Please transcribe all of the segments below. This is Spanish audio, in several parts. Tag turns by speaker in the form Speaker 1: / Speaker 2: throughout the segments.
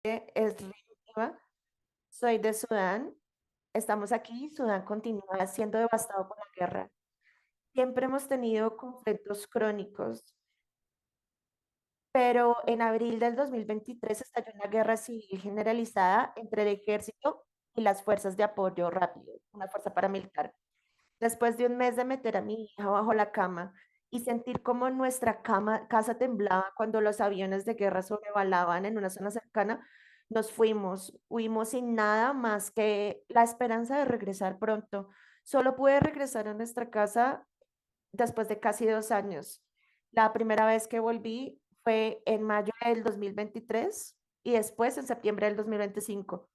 Speaker 1: Es Riva, soy de Sudán, estamos aquí, Sudán continúa siendo devastado por la guerra. Siempre hemos tenido conflictos crónicos, pero en abril del 2023 estalló una guerra civil generalizada entre el ejército y las fuerzas de apoyo rápido, una fuerza paramilitar. Después de un mes de meter a mi hija bajo la cama y sentir como nuestra casa temblaba cuando los aviones de guerra sobrevolaban en una zona cercana, nos fuimos, huimos sin nada más que la esperanza de regresar pronto. Solo pude regresar a nuestra casa después de casi 2 años. La primera vez que volví fue en mayo del 2023 y después en septiembre del 2025.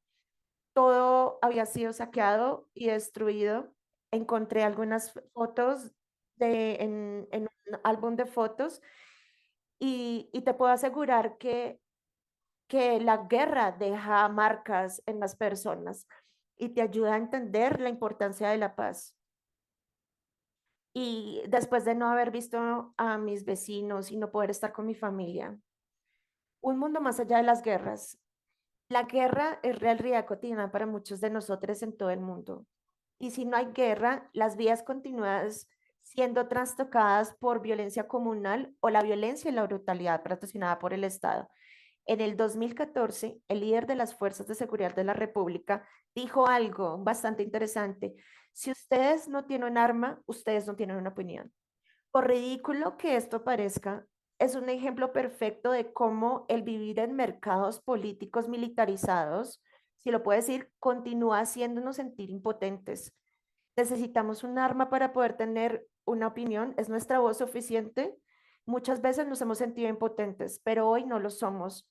Speaker 1: Todo había sido saqueado y destruido. Encontré algunas fotos en un álbum de fotos y te puedo asegurar que la guerra deja marcas en las personas y te ayuda a entender la importancia de la paz. Y después de no haber visto a mis vecinos y no poder estar con mi familia, un mundo más allá de las guerras. La guerra es realidad cotidiana para muchos de nosotros en todo el mundo. Y si no hay guerra, las vías continuadas siendo trastocadas por violencia comunal o la violencia y la brutalidad patrocinada por el Estado. En el 2014, el líder de las Fuerzas de Seguridad de la República dijo algo bastante interesante. Si ustedes no tienen un arma, ustedes no tienen una opinión. Por ridículo que esto parezca, es un ejemplo perfecto de cómo el vivir en mercados políticos militarizados, si lo puedo decir, continúa haciéndonos sentir impotentes. Necesitamos un arma para poder tener una opinión. ¿Es nuestra voz suficiente? Muchas veces nos hemos sentido impotentes, pero hoy no lo somos.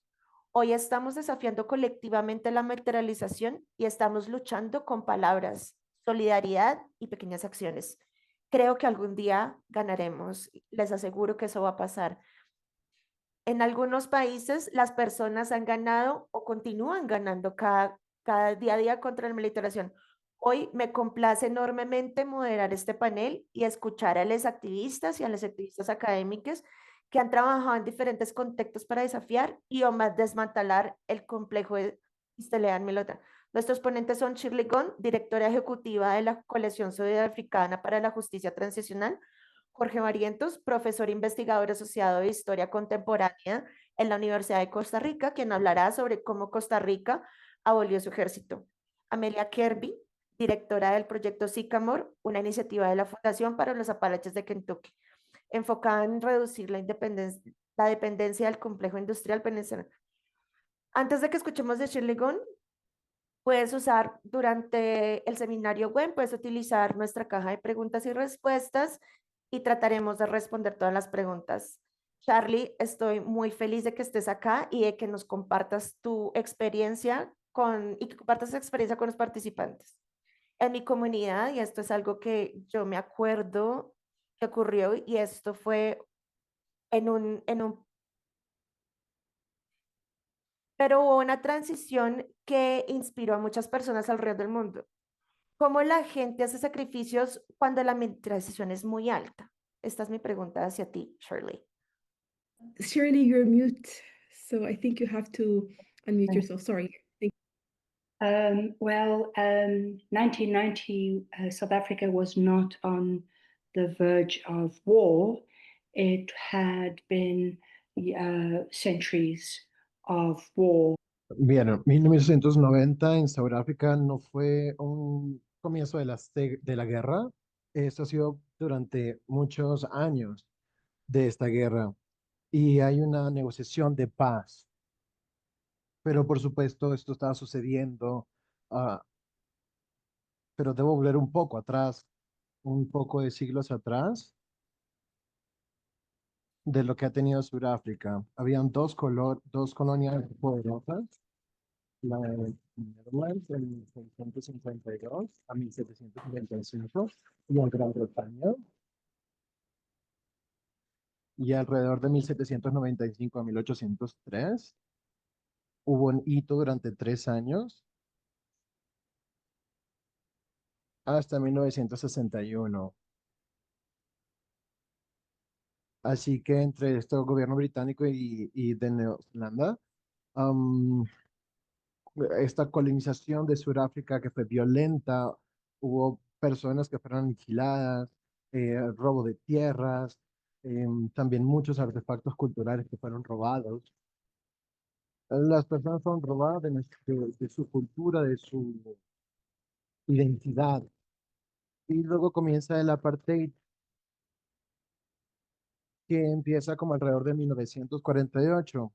Speaker 1: Hoy estamos desafiando colectivamente la materialización y estamos luchando con palabras, solidaridad y pequeñas acciones. Creo que algún día ganaremos. Les aseguro que eso va a pasar. En algunos países las personas han ganado o continúan ganando cada día a día contra la militarización. Hoy me complace enormemente moderar este panel y escuchar a los activistas y a los activistas académicos que han trabajado en diferentes contextos para desafiar y o más desmantelar el complejo de Istelean Milota. Nuestros ponentes son Shirley Gon, directora ejecutiva de la Coalición Sudafricana para la Justicia Transicional, Jorge Marientos, profesor investigador asociado de Historia Contemporánea en la Universidad de Costa Rica, quien hablará sobre cómo Costa Rica abolió su ejército. Amelia Kirby, directora del proyecto Sycamore, una iniciativa de la Fundación para los Apalaches de Kentucky, enfocada en reducir la dependencia del complejo industrial venezolano. Antes de que escuchemos de Shirley Gunn, puedes usar durante el seminario web, puedes utilizar nuestra caja de preguntas y respuestas y trataremos de responder todas las preguntas. Charlie, estoy muy feliz de que estés acá y de que nos compartas tu experiencia y que compartas tu experiencia con los participantes. En mi comunidad, y esto es algo que yo me acuerdo que ocurrió, y esto fue en un pero hubo una transición que inspiró a muchas personas alrededor del mundo. ¿Cómo la gente hace sacrificios cuando la menstruación es muy alta? Esta es mi pregunta hacia ti, Shirley.
Speaker 2: Shirley, you're mute, so I think you have to unmute yourself. Sorry.
Speaker 3: 1990, South Africa was not on the verge of war. It had been centuries of war.
Speaker 4: Bien, en 1990 en Sudáfrica no fue un comienzo de la guerra. Esto ha sido durante muchos años de esta guerra y hay una negociación de paz. Pero por supuesto esto estaba sucediendo, ah, pero debo volver un poco atrás, un poco de siglos atrás de lo que ha tenido Sudáfrica. Habían dos colonias poderosas, la de Netherlands en 1652 a 1755 y en Gran Bretaña, y alrededor de 1795 a 1803 hubo un hito durante 3 años hasta 1961. Así que entre este gobierno británico y de Nueva Zelanda, esta colonización de Sudáfrica que fue violenta, hubo personas que fueron aniquiladas, robo de tierras, también muchos artefactos culturales que fueron robados. Las personas fueron robadas de su cultura, de su identidad. Y luego comienza el apartheid, que empieza como alrededor de 1948.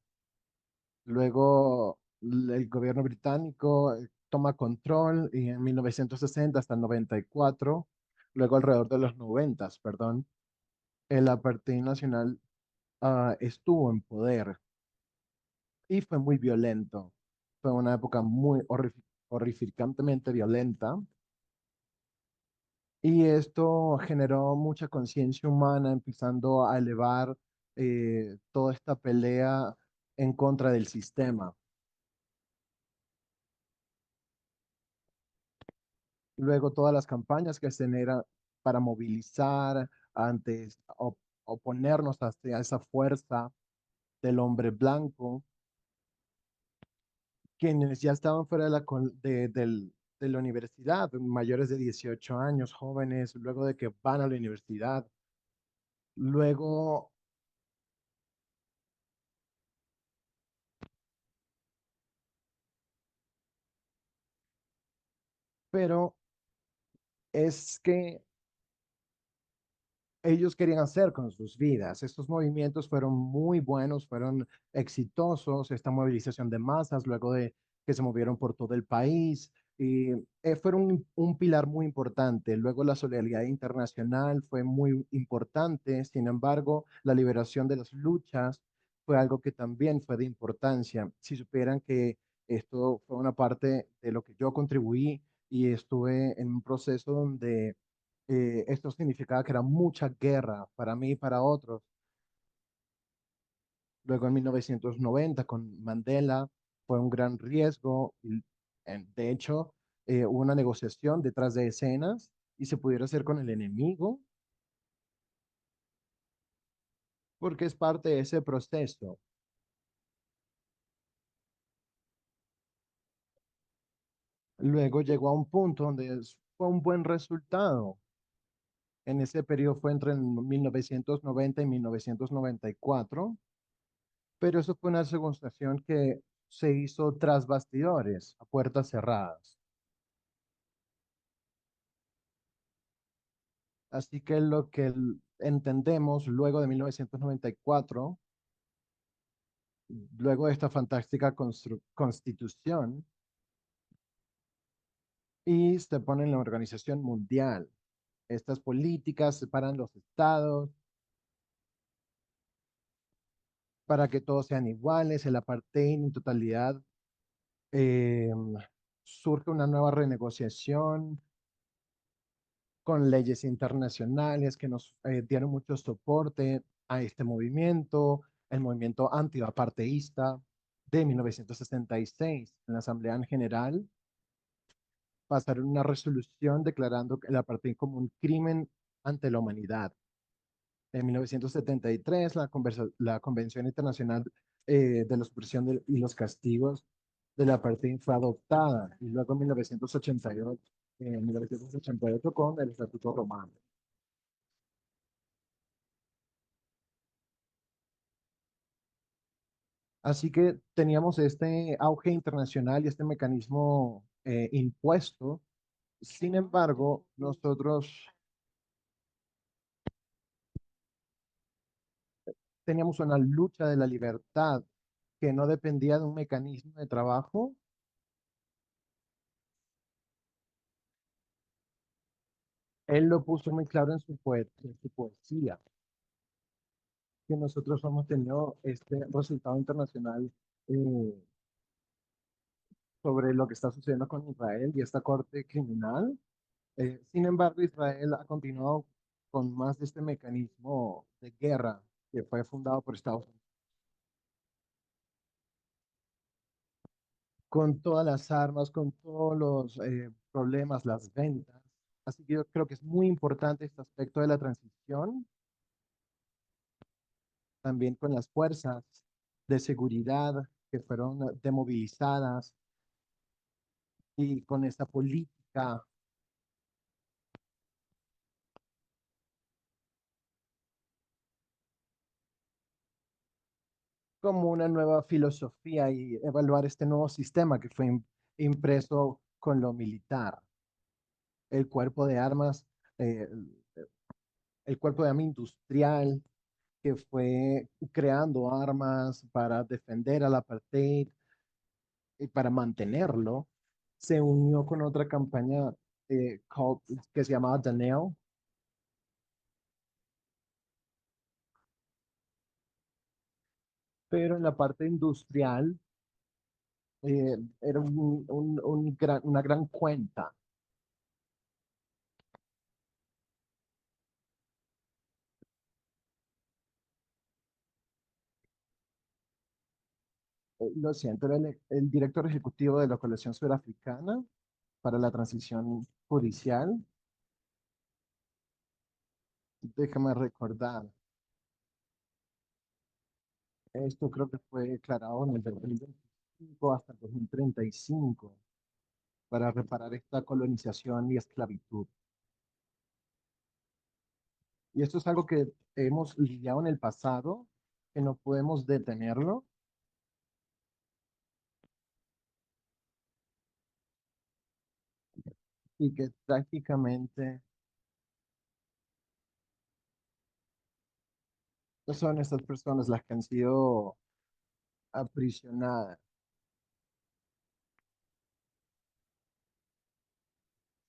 Speaker 4: Luego el gobierno británico toma control y en 1960 hasta el 94, luego alrededor de los 90, perdón, el apartheid nacional estuvo en poder y fue muy violento. Fue una época muy horrificantemente violenta y esto generó mucha conciencia humana, empezando a elevar toda esta pelea en contra del sistema. Luego todas las campañas que se generan para movilizar antes, oponernos hacia esa fuerza del hombre blanco, quienes ya estaban fuera de de la universidad, mayores de 18 años, jóvenes, luego de que van a la universidad. Luego, pero es que ellos querían hacer con sus vidas. Estos movimientos fueron muy buenos, fueron exitosos, esta movilización de masas luego de que se movieron por todo el país y fueron un pilar muy importante. Luego la solidaridad internacional fue muy importante, sin embargo, la liberación de las luchas fue algo que también fue de importancia. Si supieran que esto fue una parte de lo que yo contribuí y estuve en un proceso donde esto significaba que era mucha guerra para mí y para otros. Luego en 1990 con Mandela fue un gran riesgo. Y, de hecho, hubo una negociación detrás de escenas y se pudiera hacer con el enemigo porque es parte de ese proceso. Luego llegó a un punto donde fue un buen resultado. En ese periodo fue entre 1990 y 1994, pero eso fue una negociación que se hizo tras bastidores, a puertas cerradas. Así que lo que entendemos luego de 1994, luego de esta fantástica constitución, y se pone en la Organización Mundial. Estas políticas separan los estados para que todos sean iguales, el apartheid en totalidad. eh, Surge una nueva renegociación con leyes internacionales que nos dieron mucho soporte a este movimiento, el movimiento antiapartheísta de 1966. En la Asamblea General pasaron una resolución declarando el apartheid como un crimen ante la humanidad. En 1973, la Convención Internacional de la Supresión y los Castigos del Apartheid fue adoptada y luego en 1988 con el Estatuto Romano. Así que teníamos este auge internacional y este mecanismo impuesto. Sin embargo, nosotros teníamos una lucha de la libertad que no dependía de un mecanismo de trabajo. Él lo puso muy claro en en su poesía, que nosotros hemos tenido este resultado internacional eh, sobre lo que está sucediendo con Israel y esta corte criminal. Sin embargo, Israel ha continuado con más de este mecanismo de guerra que fue fundado por Estados Unidos, con todas las armas, con todos los problemas, las ventas. Así que yo creo que es muy importante este aspecto de la transición, también con las fuerzas de seguridad que fueron demovilizadas, y con esta política como una nueva filosofía y evaluar este nuevo sistema que fue impreso con lo militar, el cuerpo de armas, eh, el cuerpo de armas industrial que fue creando armas para defender al apartheid y para mantenerlo, se unió con otra campaña que se llamaba The Nail, pero en la parte industrial era una gran cuenta. Lo siento, era el director ejecutivo de la coalición surafricana para la transición judicial. Déjame recordar, esto creo que fue declarado en el 2025 hasta el 2035 para reparar esta colonización y esclavitud. Y esto es algo que hemos lidiado en el pasado, que no podemos detenerlo y que prácticamente son estas personas las que han sido aprisionadas.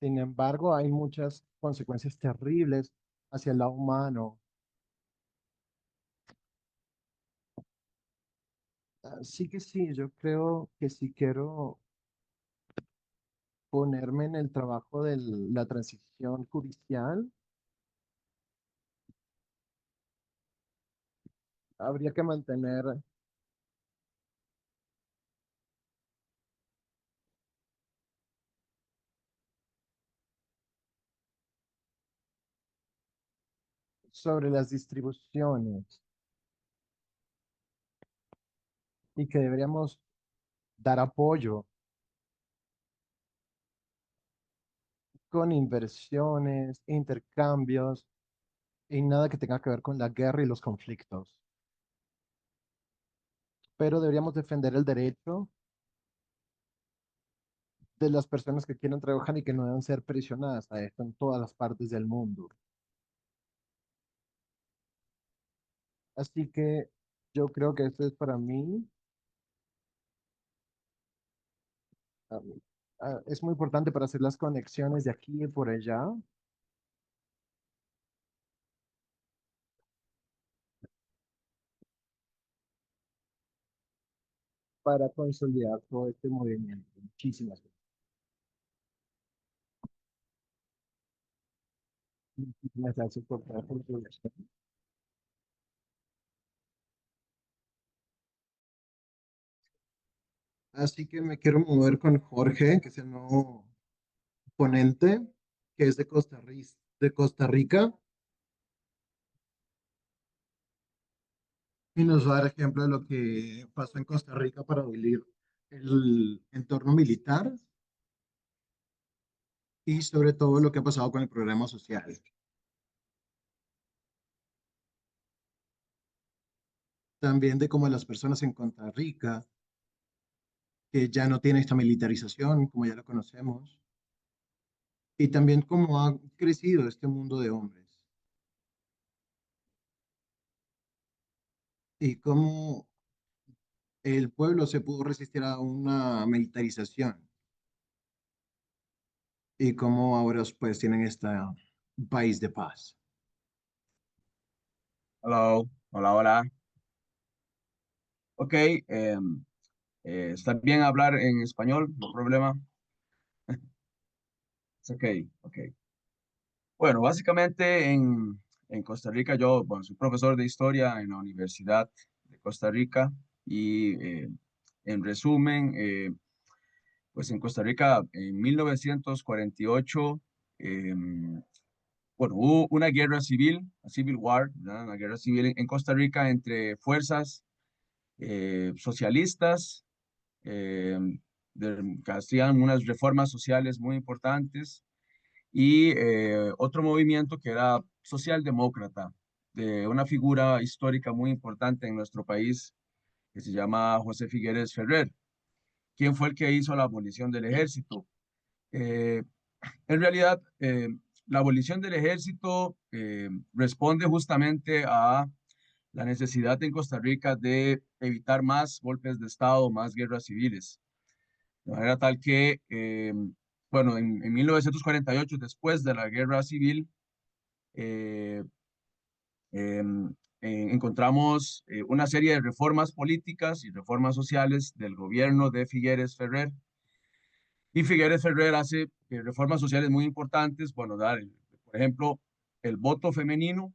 Speaker 4: Sin embargo, hay muchas consecuencias terribles hacia el lado humano. Así que sí, yo creo que si quiero ponerme en el trabajo de la transición judicial, habría que mantener sobre las distribuciones y que deberíamos dar apoyo con inversiones, intercambios y nada que tenga que ver con la guerra y los conflictos. Pero deberíamos defender el derecho de las personas que quieran trabajar y que no deben ser presionadas a esto en todas las partes del mundo. Así que yo creo que esto es para mí, ah, es muy importante para hacer las conexiones de aquí y por allá, para consolidar todo este movimiento. Muchísimas gracias. Muchísimas gracias por la contribución. Así que me quiero mover con Jorge, que es el nuevo ponente, que es de de Costa Rica, y nos va a dar ejemplo de lo que pasó en Costa Rica para abolir el entorno militar y sobre todo lo que ha pasado con el programa social. También de cómo las personas en Costa Rica, que ya no tiene esta militarización, como ya lo conocemos, y también cómo ha crecido este mundo de hombres y cómo el pueblo se pudo resistir a una militarización y cómo ahora pues tienen este país de paz.
Speaker 5: Hello, hola, hola. Ok, está bien hablar en español, no problema. Es ok, ok. Bueno, básicamente en Costa Rica, yo, bueno, soy profesor de historia en la Universidad de Costa Rica y en resumen, pues en Costa Rica en 1948, bueno, hubo una guerra civil, a civil war, ¿verdad? Una guerra civil en Costa Rica entre fuerzas socialistas, eh, que hacían unas reformas sociales muy importantes, y otro movimiento que era socialdemócrata, de una figura histórica muy importante en nuestro país, que se llama José Figueres Ferrer, quien fue el que hizo la abolición del ejército. Eh, en realidad, la abolición del ejército responde justamente a la necesidad en Costa Rica de evitar más golpes de Estado, más guerras civiles. De manera tal que, bueno, en 1948, después de la guerra civil, eh, encontramos una serie de reformas políticas y reformas sociales del gobierno de Figueres Ferrer. Y Figueres Ferrer hace reformas sociales muy importantes. Bueno, por ejemplo, el voto femenino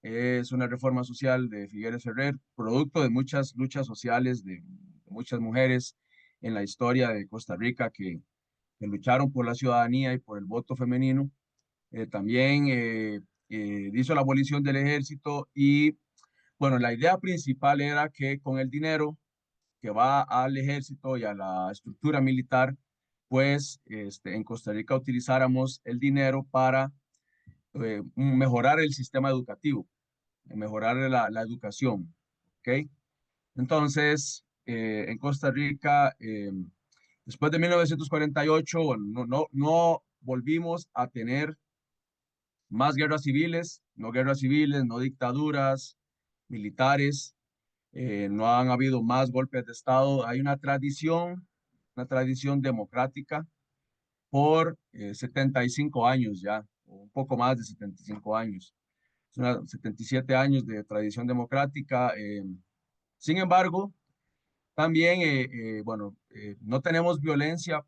Speaker 5: es una reforma social de Figueres Ferrer, producto de muchas luchas sociales de muchas mujeres en la historia de Costa Rica que lucharon por la ciudadanía y por el voto femenino. También hizo la abolición del ejército y, bueno, la idea principal era que con el dinero que va al ejército y a la estructura militar, pues en Costa Rica utilizáramos el dinero para mejorar el sistema educativo, mejorar la educación, ¿ok? Entonces, en Costa Rica, después de 1948, bueno, no volvimos a tener más guerras civiles, no dictaduras militares, no han habido más golpes de Estado. Hay una tradición democrática por 75 años ya, o un poco más de 75 años. 77 años de tradición democrática. Sin embargo, también, bueno, no tenemos violencia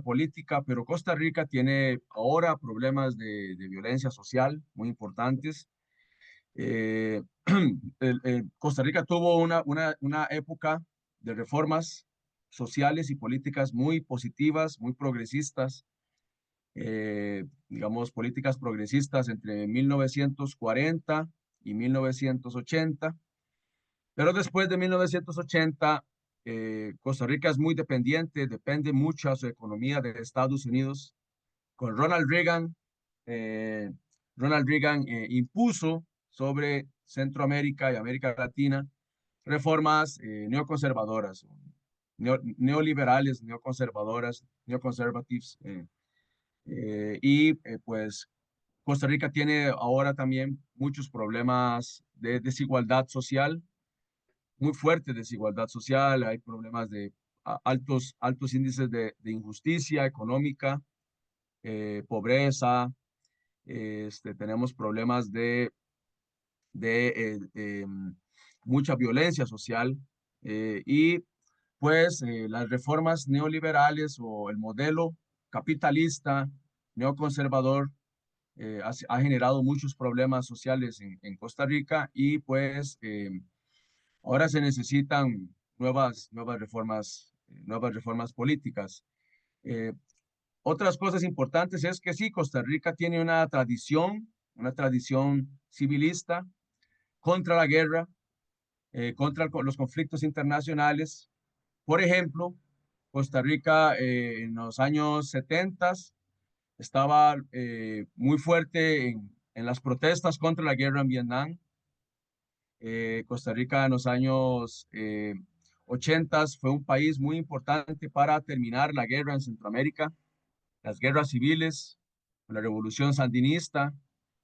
Speaker 5: política, pero Costa Rica tiene ahora problemas de violencia social muy importantes. Eh, Costa Rica tuvo una época de reformas sociales y políticas muy positivas, muy progresistas, digamos, políticas progresistas entre 1940 y 1980. Pero después de 1980, Costa Rica es muy dependiente, depende mucho a su economía de Estados Unidos. Con eh, Ronald Reagan impuso sobre Centroamérica y América Latina reformas neoconservadoras, neoliberales, neoconservadoras, neoconservatives. Pues Costa Rica tiene ahora también muchos problemas de desigualdad social, muy fuerte desigualdad social, hay problemas de altos índices de injusticia económica, pobreza, tenemos problemas de mucha violencia social, y pues las reformas neoliberales o el modelo capitalista neoconservador ha generado muchos problemas sociales en Costa Rica, y pues ahora se necesitan nuevas reformas políticas. Eh, Otras cosas importantes es que sí, Costa Rica tiene una tradición civilista contra la guerra, contra los conflictos internacionales. Por ejemplo, Costa Rica en los años 70 estaba muy fuerte en las protestas contra la guerra en Vietnam. Costa Rica en los años 80 fue un país muy importante para terminar la guerra en Centroamérica, las guerras civiles, la revolución sandinista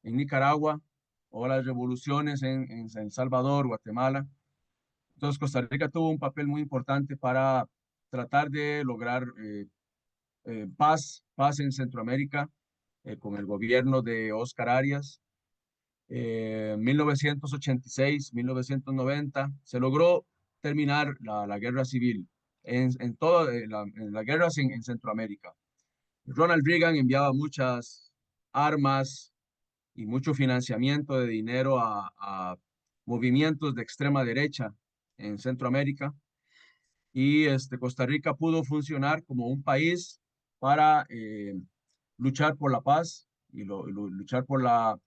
Speaker 5: en Nicaragua o las revoluciones en El Salvador, Guatemala. Entonces Costa Rica tuvo un papel muy importante para tratar de lograr paz en Centroamérica con el gobierno de Oscar Arias. 1986, 1990, se logró terminar la guerra civil en todas las guerras en Centroamérica. Ronald Reagan enviaba muchas armas y mucho financiamiento de dinero a movimientos de extrema derecha en Centroamérica, y Costa Rica pudo funcionar como un país para luchar por la paz y luchar por la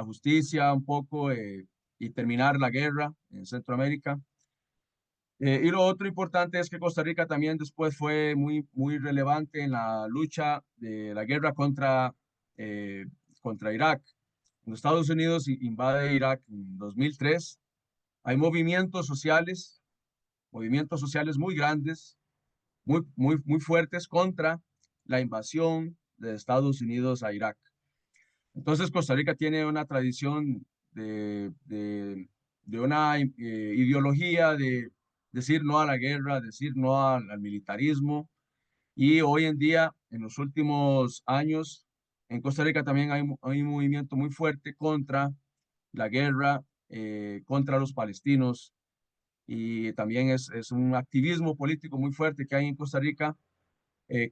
Speaker 5: justicia un poco, y terminar la guerra en Centroamérica. Y lo otro importante es que Costa Rica también después fue muy relevante en la lucha de la guerra contra Irak. Cuando Estados Unidos invade Irak en 2003, hay movimientos sociales muy grandes, muy fuertes contra la invasión de Estados Unidos a Irak. Entonces, Costa Rica tiene una tradición de una ideología de decir no a la guerra, decir no al militarismo. Y hoy en día, en los últimos años, en Costa Rica también hay un movimiento muy fuerte contra la guerra, contra los palestinos. Y también es un activismo político muy fuerte que hay en Costa Rica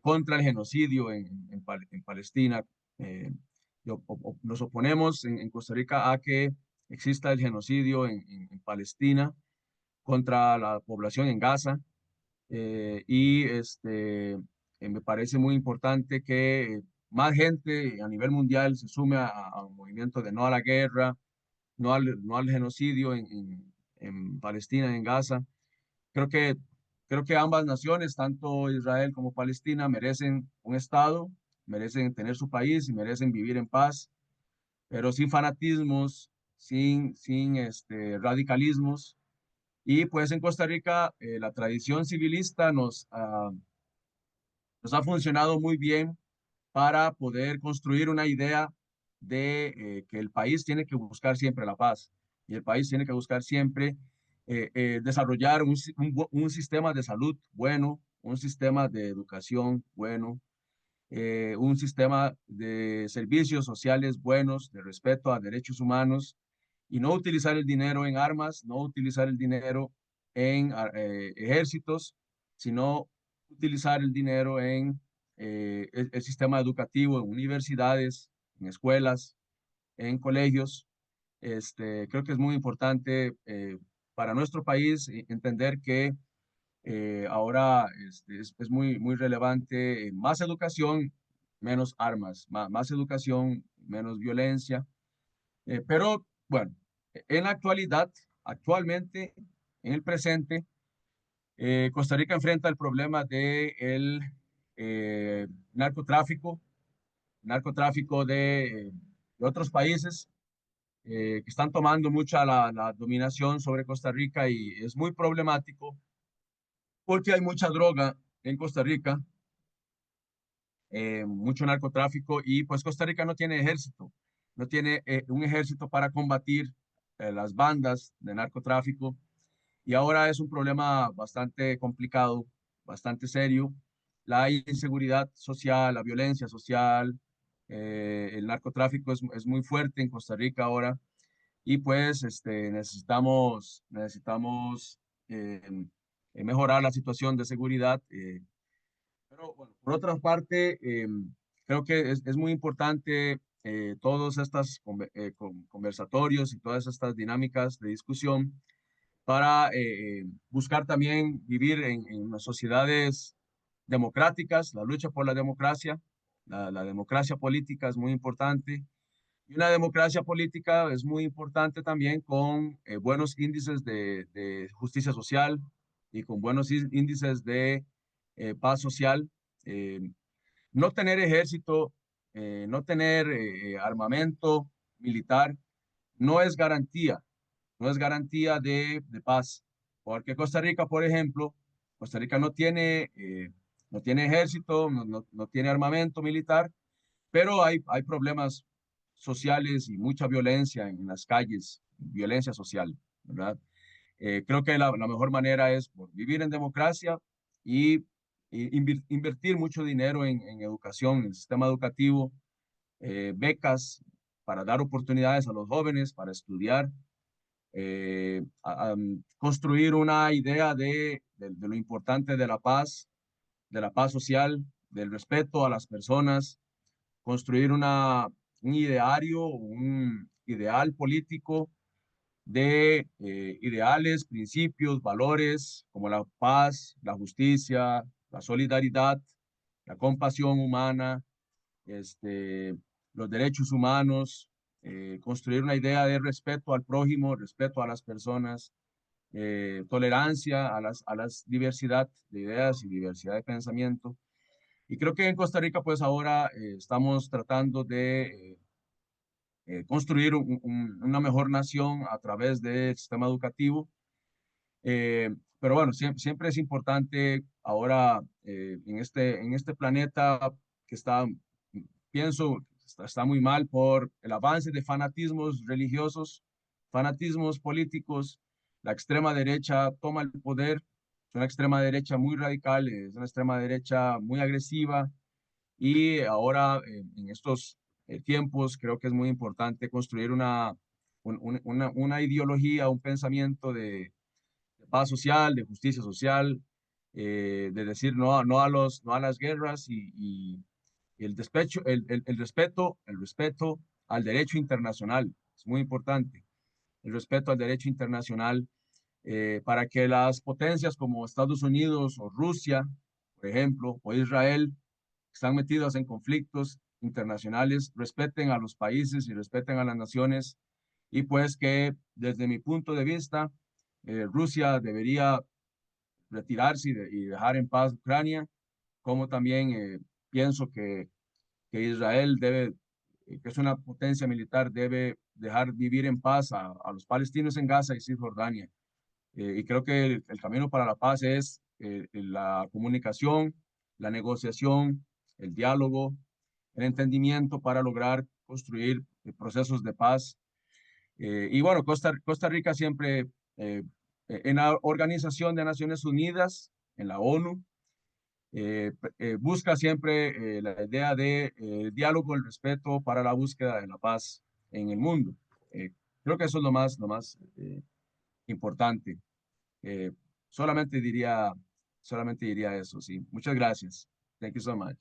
Speaker 5: contra el genocidio en Palestina. Eh, Nos oponemos en Costa Rica a que exista el genocidio en Palestina contra la población en Gaza. Me parece muy importante que más gente a nivel mundial se sume a un movimiento de no a la guerra, no al genocidio en Palestina, en Gaza. Creo que, creo que ambas naciones, tanto Israel como Palestina, merecen un Estado, merecen tener su país y merecen vivir en paz, pero sin fanatismos, sin radicalismos. Y pues en Costa Rica la tradición civilista nos ha funcionado muy bien para poder construir una idea de que el país tiene que buscar siempre la paz y el país tiene que buscar siempre desarrollar un sistema de salud bueno, un sistema de educación bueno, un sistema de servicios sociales buenos, de respeto a derechos humanos y no utilizar el dinero en armas, no utilizar el dinero en ejércitos, sino utilizar el dinero en el sistema educativo, en universidades, en escuelas, en colegios. Creo que es muy importante para nuestro país entender que ahora es muy relevante más educación, menos armas, más educación, menos violencia. Pero bueno, en la actualidad, actualmente, en el presente, Costa Rica enfrenta el problema del narcotráfico, narcotráfico de otros países que están tomando mucha la dominación sobre Costa Rica y es muy problemático porque hay mucha droga en Costa Rica, mucho narcotráfico y pues Costa Rica no tiene ejército, no tiene un ejército para combatir las bandas de narcotráfico y ahora es un problema bastante complicado, bastante serio. La inseguridad social, la violencia social, el narcotráfico es muy fuerte en Costa Rica ahora y pues necesitamos mejorar la situación de seguridad. Pero bueno, por otra parte, creo que es muy importante todos estos conversatorios y todas estas dinámicas de discusión para buscar también vivir en unas sociedades democráticas, la lucha por la democracia, la democracia política es muy importante. Y una democracia política es muy importante también con buenos índices de justicia social y con buenos índices de paz social. Eh, no tener ejército, no tener armamento militar, no es garantía, no es garantía de paz. Porque Costa Rica, por ejemplo, Costa Rica no tiene ejército, no tiene armamento militar, pero hay problemas sociales y mucha violencia en las calles, violencia social, ¿verdad? Creo que la mejor manera es por vivir en democracia y invertir mucho dinero en educación, en el sistema educativo, becas para dar oportunidades a los jóvenes para estudiar, construir una idea de lo importante de la paz social, del respeto a las personas, construir un ideario, un ideal político de ideales, principios, valores como la paz, la justicia, la solidaridad, la compasión humana, este, los derechos humanos, construir una idea de respeto al prójimo, respeto a las personas, tolerancia a las diversidad de ideas y diversidad de pensamiento. Y creo que en Costa Rica, pues ahora estamos tratando de construir una mejor nación a través del sistema educativo. Pero bueno, siempre es importante ahora en este planeta que está, pienso, está muy mal por el avance de fanatismos religiosos, fanatismos políticos. La extrema derecha toma el poder, es una extrema derecha muy radical, es una extrema derecha muy agresiva y ahora en estos tiempos creo que es muy importante construir una ideología, un pensamiento de paz social, de justicia social, de decir no a las guerras y el despecho, el respeto al derecho internacional. Es muy importante el respeto al derecho internacional para que las potencias como Estados Unidos o Rusia, por ejemplo, o Israel, que están metidas en conflictos internacionales, respeten a los países y respeten a las naciones y pues que desde mi punto de vista, Rusia debería retirarse y dejar en paz Ucrania, como también pienso que Israel debe, que es una potencia militar, debe dejar vivir en paz a los palestinos en Gaza y Cisjordania. Y creo que el camino para la paz es la comunicación, la negociación, el diálogo, el entendimiento para lograr construir procesos de paz. Y bueno, Costa Rica siempre en la Organización de Naciones Unidas, en la ONU, busca siempre la idea de diálogo, el respeto para la búsqueda de la paz en el mundo. Creo que eso es lo más importante. Eh, solamente diría, solamente diría eso, sí. Muchas gracias. Thank you so much.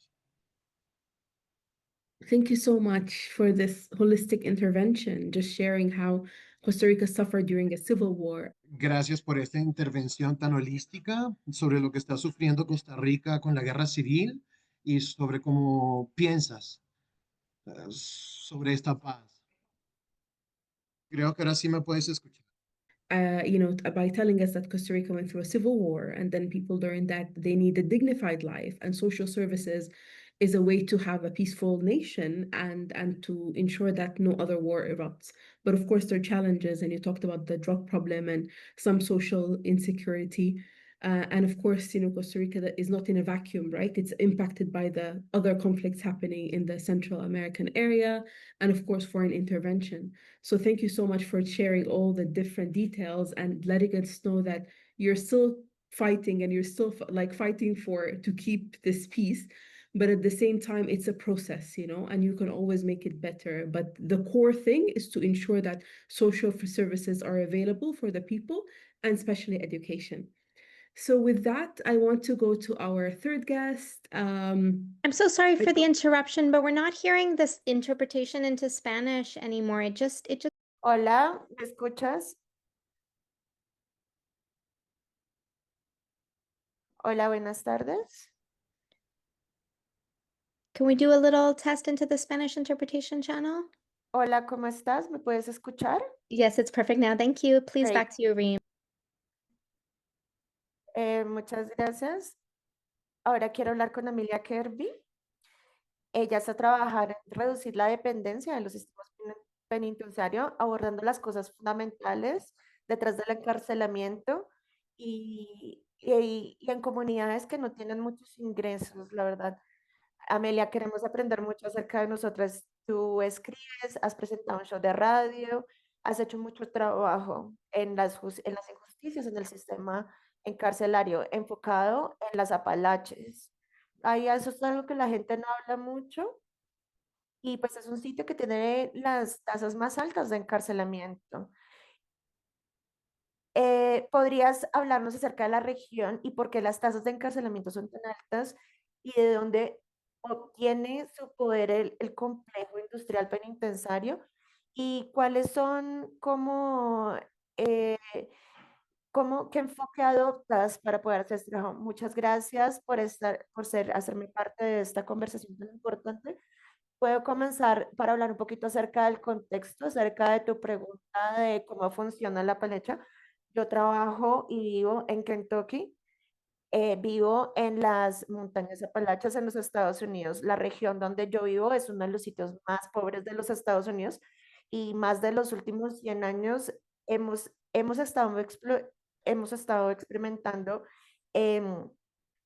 Speaker 2: Thank you so much for this holistic intervention, just sharing how Costa Rica suffered during a civil war.
Speaker 4: Gracias por esta intervención tan holística sobre lo que está sufriendo Costa Rica con la guerra civil y sobre cómo piensas sobre esta paz. Creo que ahora sí me puedes escuchar.
Speaker 2: By telling us that Costa Rica went through a civil war, and then people during that they need a dignified life, and social services is a way to have a peaceful nation and to ensure that no other war erupts. But of course, there are challenges, and you talked about the drug problem and some social insecurity. And of course, Costa Rica is not in a vacuum, right? It's impacted by the other conflicts happening in the Central American area, and of course, foreign intervention. So thank you so much for sharing all the different details and letting us know that you're still fighting and you're still fighting to keep this peace. But at the same time, it's a process, and you can always make it better. But the core thing is to ensure that social services are available for the people, and especially education. So with that, I want to go to our third guest.
Speaker 6: I'm so sorry for the interruption, but we're not hearing this interpretation into Spanish anymore. It just
Speaker 1: Hola, ¿me escuchas? Hola, buenas tardes.
Speaker 6: Can we do a little test into the Spanish interpretation channel?
Speaker 1: Hola, ¿cómo estás? ¿Me puedes escuchar?
Speaker 6: Yes, it's perfect now. Thank you. Please
Speaker 1: Great.
Speaker 6: back to you, Reem.
Speaker 1: Muchas gracias. Ahora quiero hablar con Amelia Kirby. Ella está a trabajar en reducir la dependencia de los sistemas penitenciarios, abordando las cosas fundamentales detrás del encarcelamiento y en comunidades que no tienen muchos ingresos, la verdad. Amelia, queremos aprender mucho acerca de nosotras. Tú escribes, has presentado un show de radio, has hecho mucho trabajo en en las injusticias en el sistema encarcelario, enfocado en las Apalaches. Ahí eso es algo que la gente no habla mucho y pues es un sitio que tiene las tasas más altas de encarcelamiento. ¿Podrías hablarnos acerca de la región y por qué las tasas de encarcelamiento son tan altas y de dónde obtiene su poder el complejo industrial penitenciario y cuáles son eh, qué enfoque adoptas para poder hacer este trabajo? Muchas gracias hacerme parte de esta conversación tan importante. Puedo comenzar para hablar un poquito acerca del contexto, acerca de tu pregunta de cómo funciona la palecha. Yo trabajo y vivo en Kentucky. Vivo en las montañas Apalaches en los Estados Unidos. La región donde yo vivo es uno de los sitios más pobres de los Estados Unidos y más de los últimos 100 años hemos estado experimentando em,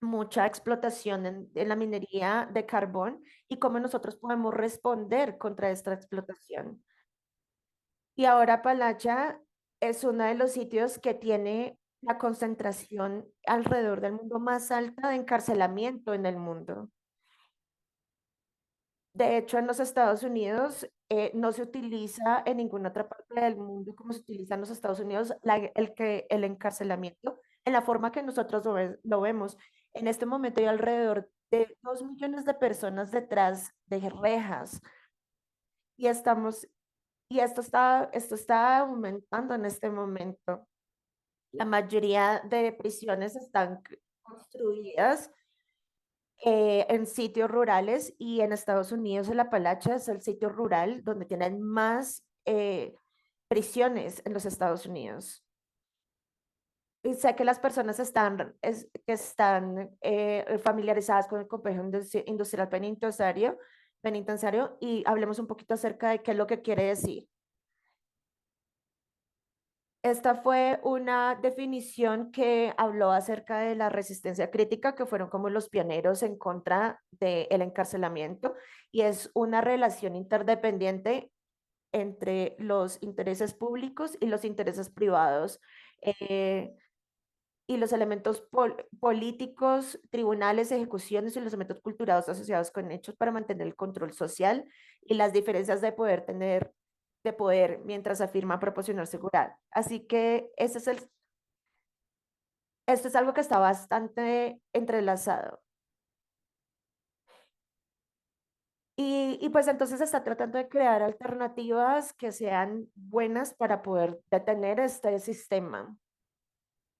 Speaker 1: mucha explotación en la minería de carbón y cómo nosotros podemos responder contra esta explotación. Y ahora Apalacha es uno de los sitios que tiene la concentración alrededor del mundo más alta de encarcelamiento en el mundo. De hecho, en los Estados Unidos no se utiliza en ninguna otra parte del mundo como se utiliza en los Estados Unidos el encarcelamiento en la forma que nosotros lo vemos. En este momento hay alrededor de 2 millones de personas detrás de rejas y esto está aumentando en este momento. La mayoría de prisiones están construidas en sitios rurales y en Estados Unidos el Apalache es el sitio rural donde tienen más prisiones en los Estados Unidos. Y sé que las personas que están familiarizadas con el complejo industrial penitenciario y hablemos un poquito acerca de qué es lo que quiere decir. Esta fue una definición que habló acerca de la resistencia crítica, que fueron como los pioneros en contra del encarcelamiento, y es una relación interdependiente entre los intereses públicos y los intereses privados, y los elementos políticos, tribunales, ejecuciones y los elementos culturales asociados con hechos para mantener el control social y las diferencias de poder mientras afirma proporcionar seguridad. Así que esto es algo que está bastante entrelazado. Y pues entonces está tratando de crear alternativas que sean buenas para poder detener este sistema.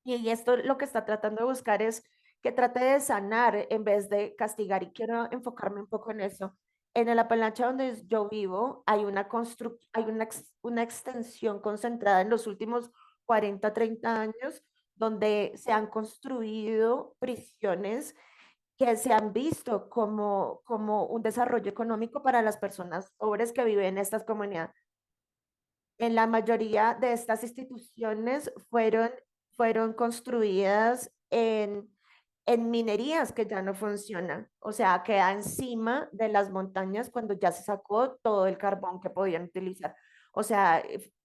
Speaker 1: Y esto lo que está tratando de buscar es que trate de sanar en vez de castigar. Y quiero enfocarme un poco en eso. En el Apalache donde yo vivo hay una extensión concentrada en los últimos 40, 30 años donde se han construido prisiones que se han visto como un desarrollo económico para las personas pobres que viven en estas comunidades. En la mayoría de estas instituciones fueron construidas en minerías que ya no funcionan, o sea, queda encima de las montañas cuando ya se sacó todo el carbón que podían utilizar. O sea,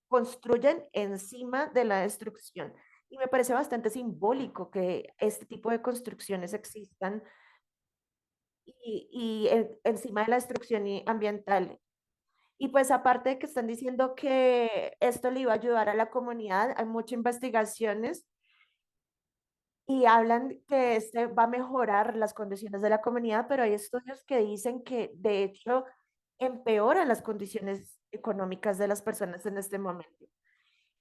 Speaker 1: construyen encima de la destrucción. Y me parece bastante simbólico que este tipo de construcciones existan encima de la destrucción ambiental. Y pues aparte de que están diciendo que esto le iba a ayudar a la comunidad, hay muchas investigaciones y hablan que este va a mejorar las condiciones de la comunidad, pero hay estudios que dicen que de hecho empeoran las condiciones económicas de las personas en este momento.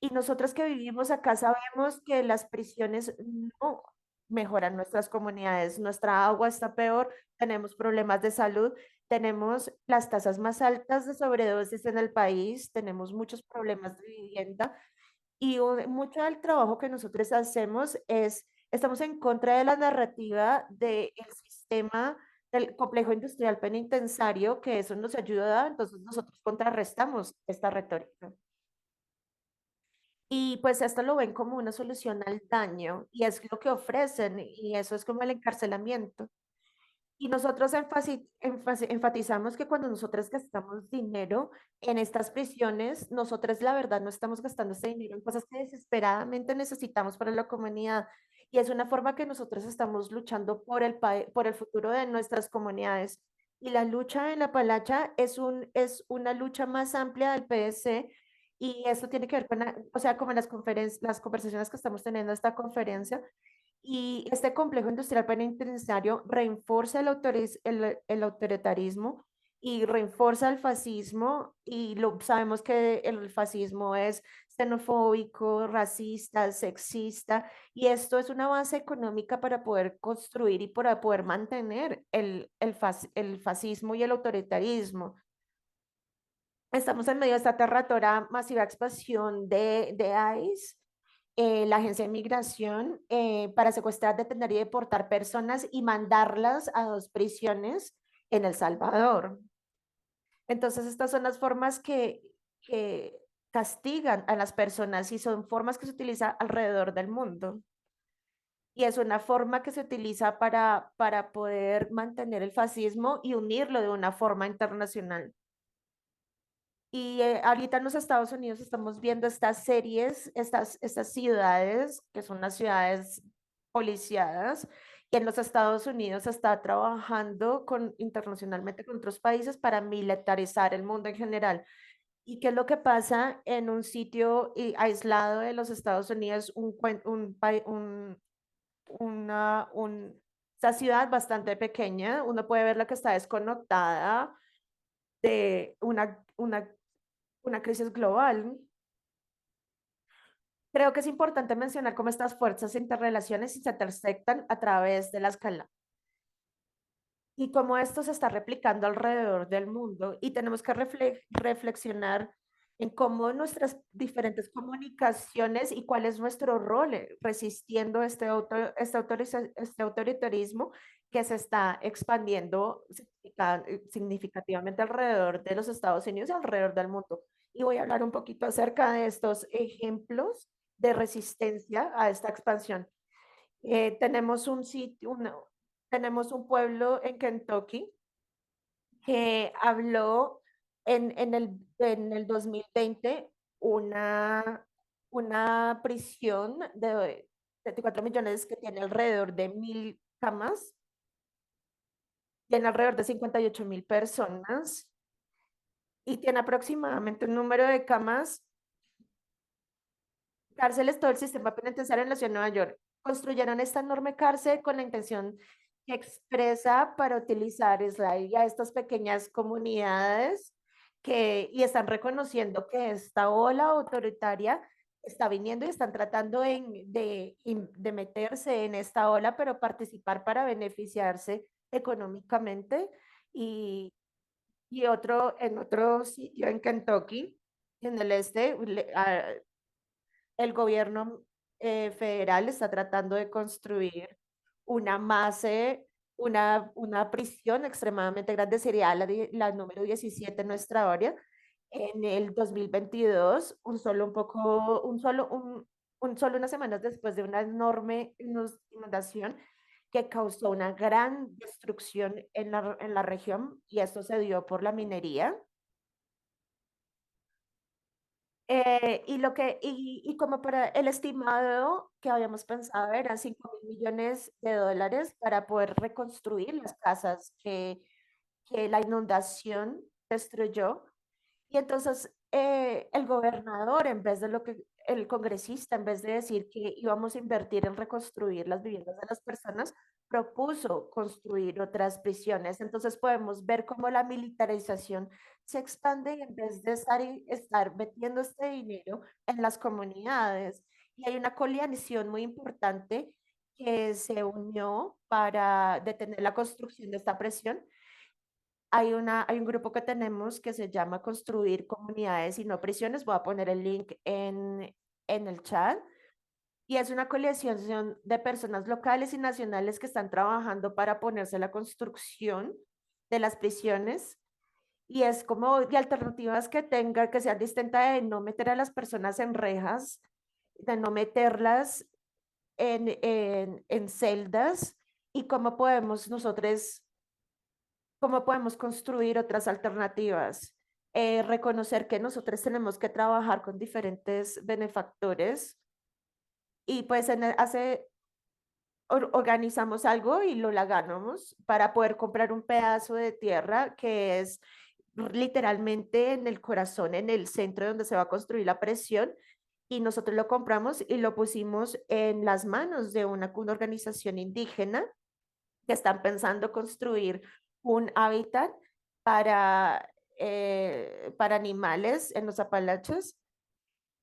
Speaker 1: Y nosotros que vivimos acá sabemos que las prisiones no mejoran nuestras comunidades. Nuestra agua está peor, tenemos problemas de salud, tenemos las tasas más altas de sobredosis en el país, tenemos muchos problemas de vivienda y mucho del trabajo que nosotros hacemos estamos en contra de la narrativa del sistema del complejo industrial penitenciario, que eso nos ayuda, entonces nosotros contrarrestamos esta retórica. Y pues esto lo ven como una solución al daño y es lo que ofrecen y eso es como el encarcelamiento. Y nosotros enfatizamos que cuando nosotros gastamos dinero en estas prisiones, nosotros la verdad no estamos gastando ese dinero en cosas que desesperadamente necesitamos para la comunidad. Y es una forma que nosotros estamos luchando por el futuro de nuestras comunidades. Y la lucha en la Palacha es una lucha más amplia del PSC y esto tiene que ver con, o sea, como en las conversaciones que estamos teniendo en esta conferencia, y este complejo industrial penitenciario reinforza el autoritarismo y reinforza el fascismo y sabemos que el fascismo es xenofóbico, racista, sexista y esto es una base económica para poder construir y para poder mantener el fascismo y el autoritarismo. Estamos en medio de esta territoria masiva expansión de ICE la Agencia de Migración para secuestrar, detener y deportar personas y mandarlas a 2 prisiones en El Salvador. Entonces, estas son las formas que castigan a las personas y son formas que se utilizan alrededor del mundo. Y es una forma que se utiliza para poder mantener el fascismo y unirlo de una forma internacional. Y ahorita en los Estados Unidos estamos viendo estas series, estas ciudades, que son las ciudades policiadas, y en los Estados Unidos se está trabajando internacionalmente con otros países para militarizar el mundo en general. ¿Y qué es lo que pasa en un sitio aislado de los Estados Unidos, esta ciudad bastante pequeña? Uno puede ver la que está desconectada de una crisis global. Creo que es importante mencionar cómo estas fuerzas se interrelacionan y se intersectan a través de la escala y cómo esto se está replicando alrededor del mundo, y tenemos que reflexionar en cómo nuestras diferentes comunicaciones y cuál es nuestro rol resistiendo este autoritarismo que se está expandiendo significativamente alrededor de los Estados Unidos y alrededor del mundo. Y voy a hablar un poquito acerca de estos ejemplos de resistencia a esta expansión. Tenemos un sitio, tenemos un pueblo en Kentucky que habló en el 2020 una prisión de 24 millones que tiene alrededor de 1.000 camas, tiene alrededor de 58.000 personas y tiene aproximadamente un número de camas, cárceles, todo el sistema penitenciario en la ciudad de Nueva York. Construyeron esta enorme cárcel con la intención que expresa para utilizar Israel a estas pequeñas comunidades y están reconociendo que esta ola autoritaria está viniendo y están tratando de meterse en esta ola, pero participar para beneficiarse económicamente. Y, en otro sitio en Kentucky, en el este, el gobierno federal está tratando de construir una base, una prisión extremadamente grande, sería la número 17 en nuestra área. En el 2022, solo unas semanas después de una enorme inundación que causó una gran destrucción en la región, y esto se dio por la minería. Y como para el estimado que habíamos pensado eran $5.000 millones para poder reconstruir las casas que la inundación destruyó. Y entonces el gobernador, en vez de el congresista, en vez de decir que íbamos a invertir en reconstruir las viviendas de las personas, propuso construir otras prisiones. Entonces podemos ver cómo la militarización se expande y en vez de estar metiendo este dinero en las comunidades. Y hay una coalición muy importante que se unió para detener la construcción de esta prisión. Hay un grupo que tenemos que se llama Construir Comunidades y No Prisiones. Voy a poner el link en el chat. Y es una coalición de personas locales y nacionales que están trabajando para ponerse a la construcción de las prisiones. Y es como de alternativas que sean distintas, de no meter a las personas en rejas, de no meterlas en celdas, y cómo podemos construir otras alternativas. Reconocer que nosotros tenemos que trabajar con diferentes benefactores y pues organizamos algo y lo ganamos para poder comprar un pedazo de tierra que es literalmente en el corazón, en el centro donde se va a construir la prisión, y nosotros lo compramos y lo pusimos en las manos de una organización indígena que están pensando construir un hábitat para animales en los Apalaches,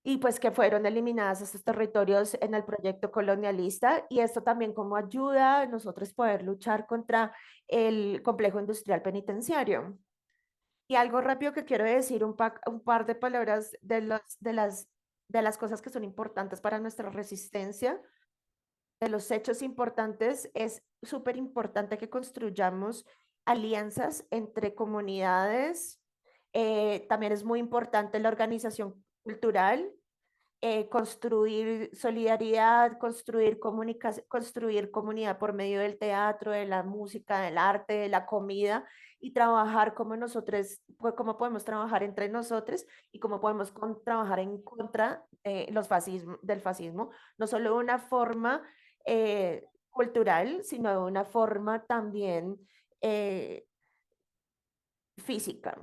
Speaker 1: y pues que fueron eliminadas estos territorios en el proyecto colonialista, y esto también como ayuda a nosotros poder luchar contra el complejo industrial penitenciario. Y algo rápido que quiero decir, un par de palabras de las de las cosas que son importantes para nuestra resistencia, de los hechos importantes, es súper importante que construyamos alianzas entre comunidades. También es muy importante la organización cultural, construir solidaridad, construir comunidad por medio del teatro, de la música, del arte, de la comida y trabajar como nosotros, cómo podemos trabajar entre nosotros y cómo podemos trabajar en contra del fascismo, no solo de una forma cultural, sino de una forma también eh, física.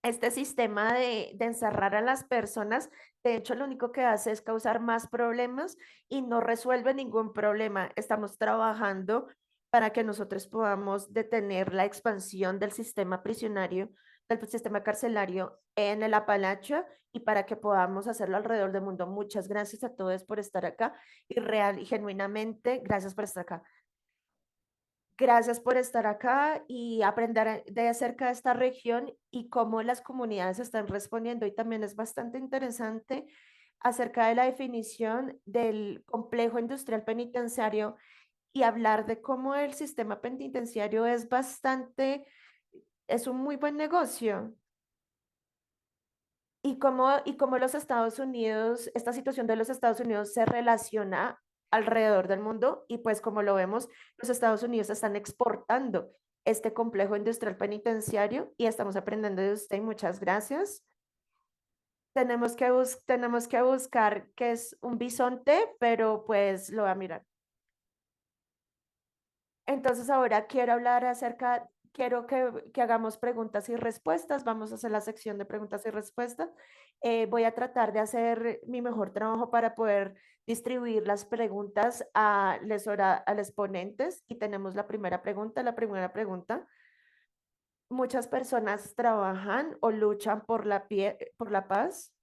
Speaker 1: Este sistema de encerrar a las personas, de hecho, lo único que hace es causar más problemas y no resuelve ningún problema. Estamos trabajando para que nosotros podamos detener la expansión del sistema prisionario, del sistema carcelario en el Apalache y para que podamos hacerlo alrededor del mundo. Muchas gracias a todos por estar acá y real y genuinamente, gracias por estar acá. Gracias por estar acá y aprender de acerca de esta región y cómo las comunidades están respondiendo. Y también es bastante interesante acerca de la definición del complejo industrial penitenciario y hablar de cómo el sistema penitenciario es un muy buen negocio. Y cómo los Estados Unidos, esta situación de los Estados Unidos se relaciona alrededor del mundo y pues como lo vemos, los Estados Unidos están exportando este complejo industrial penitenciario y estamos aprendiendo de usted. Muchas gracias. Tenemos que buscar qué es un bisonte, pero pues lo voy a mirar. Entonces ahora quiero que hagamos preguntas y respuestas. Vamos a hacer la sección de preguntas y respuestas. Voy a tratar de hacer mi mejor trabajo para poder distribuir las preguntas a los ponentes. Y tenemos la primera pregunta. La primera pregunta. Muchas personas trabajan o luchan por la paz.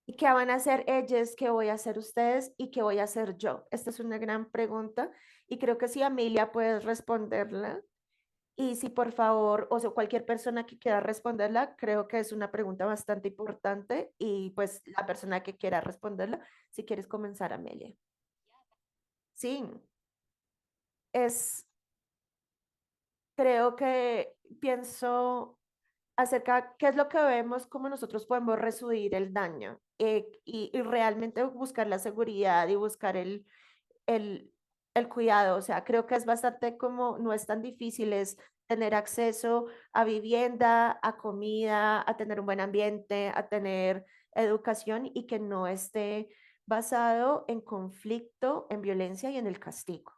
Speaker 1: ¿Y qué van a hacer ellos? ¿Qué voy a hacer ustedes? ¿Y qué voy a hacer yo? Esta es una gran pregunta y creo que si Amelia puedes responderla y si por favor, o sea, cualquier persona que quiera responderla, creo que es una pregunta bastante importante y pues la persona que quiera responderla, si quieres comenzar, Amelia. Sí, es, creo que pienso acerca qué es lo que vemos, cómo nosotros podemos reducir el daño y realmente buscar la seguridad y buscar el, el cuidado. O sea, creo que es bastante como, no es tan difícil, es tener acceso a vivienda, a comida, a tener un buen ambiente, a tener educación y que no esté basado en conflicto, en violencia y en el castigo.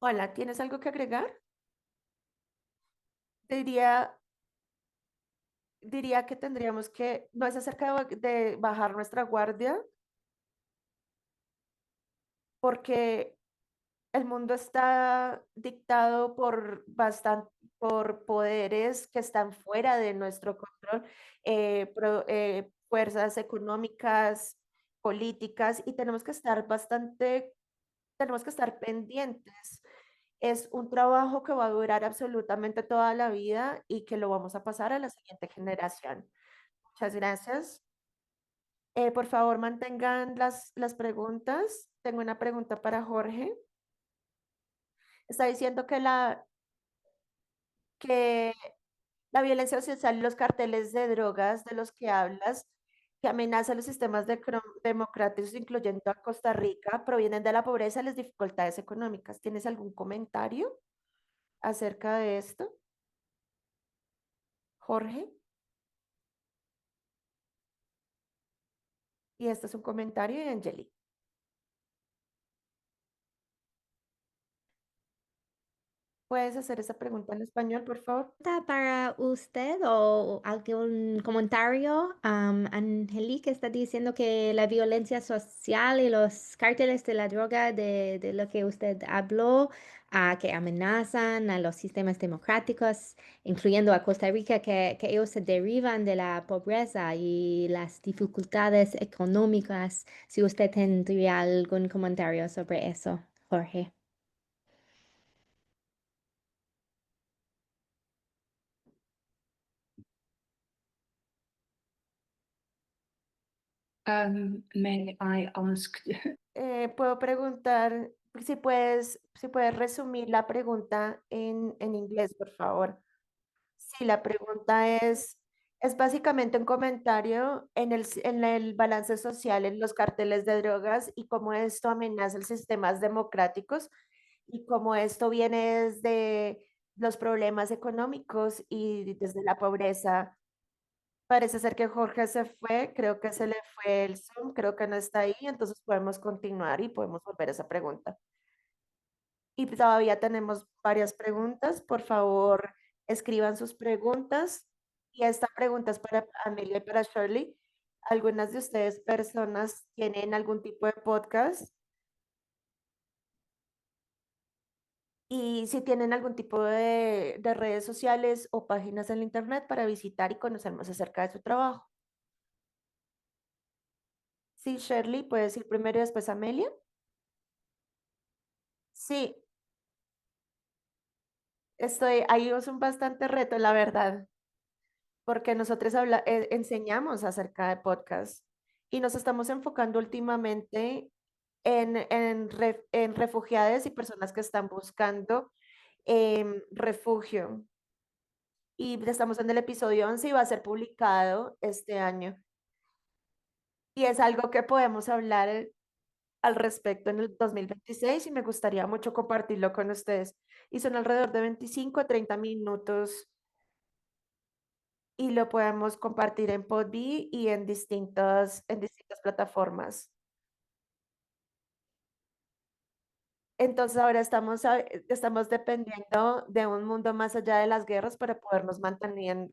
Speaker 1: Hola, ¿tienes algo que agregar? Diría, diría que tendríamos que, no es acerca de bajar nuestra guardia, porque el mundo está dictado por poderes que están fuera de nuestro control, fuerzas económicas, políticas, y tenemos que estar pendientes. Es un trabajo que va a durar absolutamente toda la vida y que lo vamos a pasar a la siguiente generación. Muchas gracias. Por favor, mantengan las preguntas. Tengo una pregunta para Jorge. Está diciendo que la violencia social y los carteles de drogas de los que hablas, que amenazan los sistemas democráticos, incluyendo a Costa Rica, provienen de la pobreza y las dificultades económicas. ¿Tienes algún comentario acerca de esto, Jorge? Y este es un comentario de Angeli. ¿Puedes hacer esa pregunta en español, por favor?
Speaker 6: Para usted o algún comentario, Angelique está diciendo que la violencia social y los cárteles de la droga de lo que usted habló, que amenazan a los sistemas democráticos, incluyendo a Costa Rica, que ellos se derivan de la pobreza y las dificultades económicas. Si usted tendría algún comentario sobre eso, Jorge.
Speaker 3: May I ask?
Speaker 1: Puedo preguntar si puedes resumir la pregunta en inglés, por favor. Sí, la pregunta es básicamente un comentario en el balance social en los carteles de drogas y cómo esto amenaza los sistemas democráticos y cómo esto viene desde los problemas económicos y desde la pobreza. Parece ser que Jorge se fue, creo que se le fue el Zoom, creo que no está ahí, entonces podemos continuar y podemos volver a esa pregunta. Y todavía tenemos varias preguntas. Por favor, escriban sus preguntas. Y esta pregunta es para Amelia y para Shirley. ¿Algunas de ustedes, personas, tienen algún tipo de podcast? Y si tienen algún tipo de redes sociales o páginas en la internet para visitar y conocer más acerca de su trabajo. Sí, Shirley, puedes ir primero y después Amelia. Sí, ahí es un bastante reto, la verdad, porque nosotros enseñamos acerca de podcast y nos estamos enfocando últimamente en refugiados y personas que están buscando refugio. Y estamos en el episodio 11 y va a ser publicado este año. Y es algo que podemos hablar al respecto en el 2026 y me gustaría mucho compartirlo con ustedes. Y son alrededor de 25 a 30 minutos y lo podemos compartir en Podbee y en distintas plataformas. Entonces ahora estamos dependiendo de un mundo más allá de las guerras para podernos mantener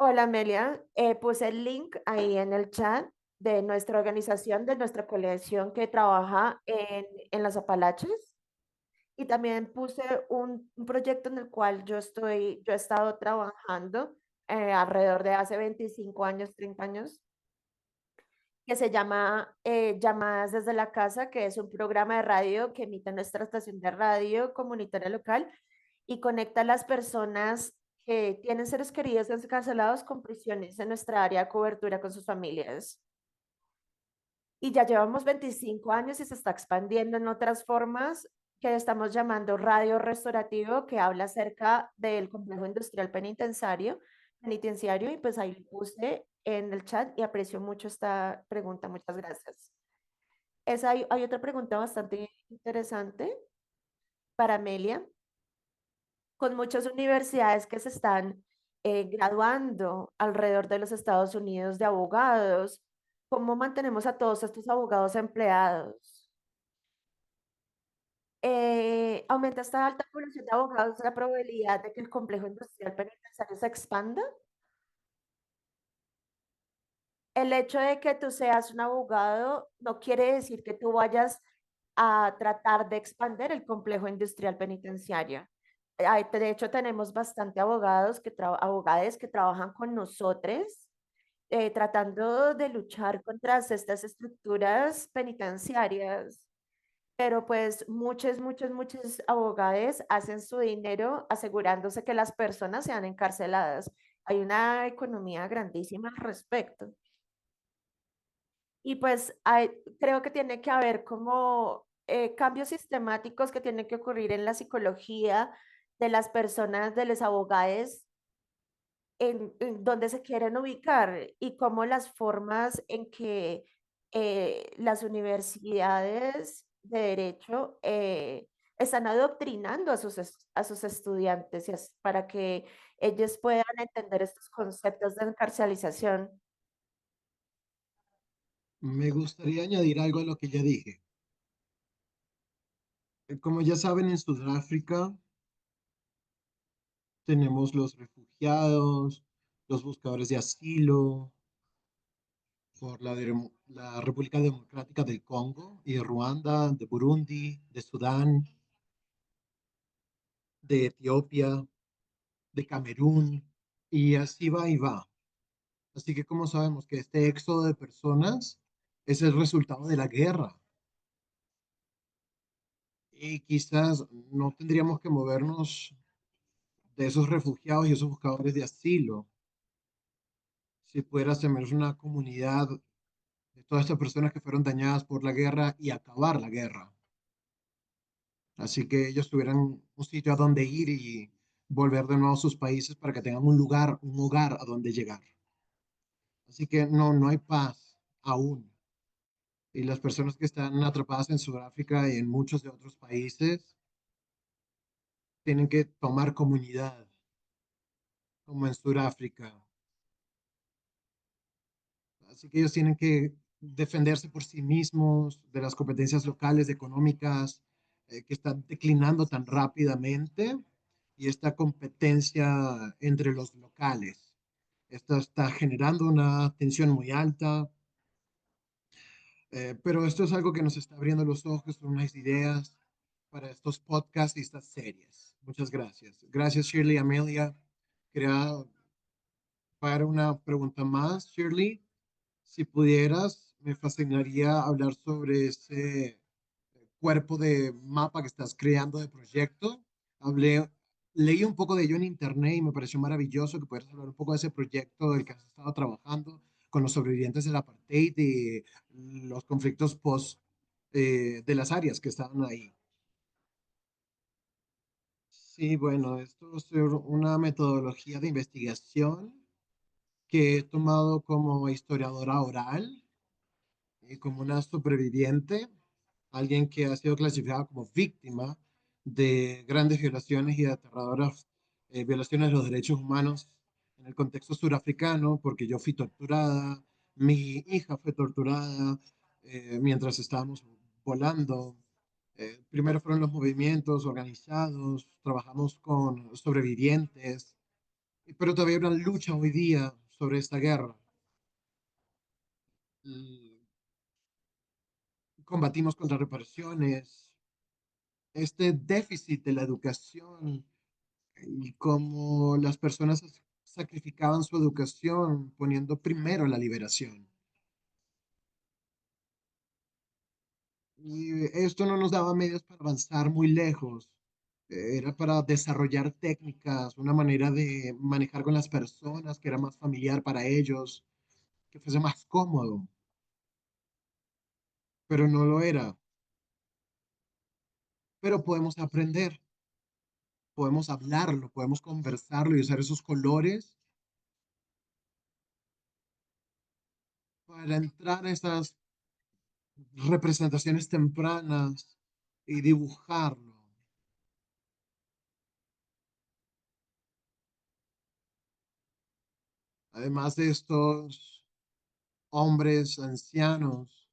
Speaker 1: Hola Amelia, puse el link ahí en el chat de nuestra organización, de nuestra colección que trabaja en las Apalaches. Y también puse un proyecto en el cual yo he estado trabajando alrededor de hace 25 años, 30 años, que se llama Llamadas desde la Casa, que es un programa de radio que emite nuestra estación de radio comunitaria local y conecta a las personas que tienen seres queridos encarcelados con prisiones en nuestra área de cobertura con sus familias. Y ya llevamos 25 años y se está expandiendo en otras formas que estamos llamando radio restaurativo, que habla acerca del complejo industrial penitenciario, y pues ahí lo puse en el chat y aprecio mucho esta pregunta. Muchas gracias. Hay otra pregunta bastante interesante para Amelia. Con muchas universidades que se están graduando alrededor de los Estados Unidos de abogados, ¿cómo mantenemos a todos estos abogados empleados? ¿Aumenta esta alta población de abogados la probabilidad de que el complejo industrial penitenciario se expanda? El hecho de que tú seas un abogado no quiere decir que tú vayas a tratar de expandir el complejo industrial penitenciario. De hecho, tenemos bastante abogados que trabajan con nosotros tratando de luchar contra estas estructuras penitenciarias. Pero pues muchos abogados hacen su dinero asegurándose que las personas sean encarceladas. Hay una economía grandísima al respecto. Y pues creo que tiene que haber como cambios sistemáticos que tienen que ocurrir en la psicología de las personas, de los abogados, en dónde se quieren ubicar y cómo las formas en que las universidades de derecho están adoctrinando a sus estudiantes para que ellos puedan entender estos conceptos de encarcelización.
Speaker 4: Me gustaría añadir algo a lo que ya dije. Como ya saben, en Sudáfrica tenemos los refugiados, los buscadores de asilo por la República Democrática del Congo y de Ruanda, de Burundi, de Sudán, de Etiopía, de Camerún, y así va y va. Así que como sabemos que este éxodo de personas es el resultado de la guerra y quizás no tendríamos que movernos de esos refugiados y esos buscadores de asilo, si pudieras tener una comunidad de todas estas personas que fueron dañadas por la guerra y acabar la guerra. Así que ellos tuvieran un sitio a donde ir y volver de nuevo a sus países para que tengan un lugar, un hogar a donde llegar. Así que no hay paz aún. Y las personas que están atrapadas en Sudáfrica y en muchos de otros países tienen que tomar comunidad, como en Sudáfrica. Así que ellos tienen que defenderse por sí mismos de las competencias locales, económicas, que están declinando tan rápidamente y esta competencia entre los locales. Esto está generando una tensión muy alta, pero esto es algo que nos está abriendo los ojos, son unas ideas para estos podcasts y estas series. Muchas gracias. Gracias, Shirley, Amelia. Quería para una pregunta más, Shirley. Si pudieras, me fascinaría hablar sobre ese cuerpo de mapa que estás creando de proyecto. Leí un poco de ello en internet y me pareció maravilloso que pudieras hablar un poco de ese proyecto del que has estado trabajando con los sobrevivientes del apartheid y los conflictos post de las áreas que estaban ahí. Sí, bueno, esto es una metodología de investigación que he tomado como historiadora oral y como una superviviente, alguien que ha sido clasificado como víctima de grandes violaciones y de aterradoras violaciones de los derechos humanos en el contexto surafricano, porque yo fui torturada, mi hija fue torturada mientras estábamos volando. Primero fueron los movimientos organizados, trabajamos con sobrevivientes, pero todavía hay una lucha hoy día sobre esta guerra. Y combatimos contra represiones, este déficit de la educación y cómo las personas sacrificaban su educación poniendo primero la liberación. Y esto no nos daba medios para avanzar muy lejos. Era para desarrollar técnicas, una manera de manejar con las personas que era más familiar para ellos, que fuese más cómodo, pero no lo era. Pero podemos aprender, podemos hablarlo, podemos conversarlo y usar esos colores para entrar a esas representaciones tempranas y dibujarlo. Además de estos hombres ancianos,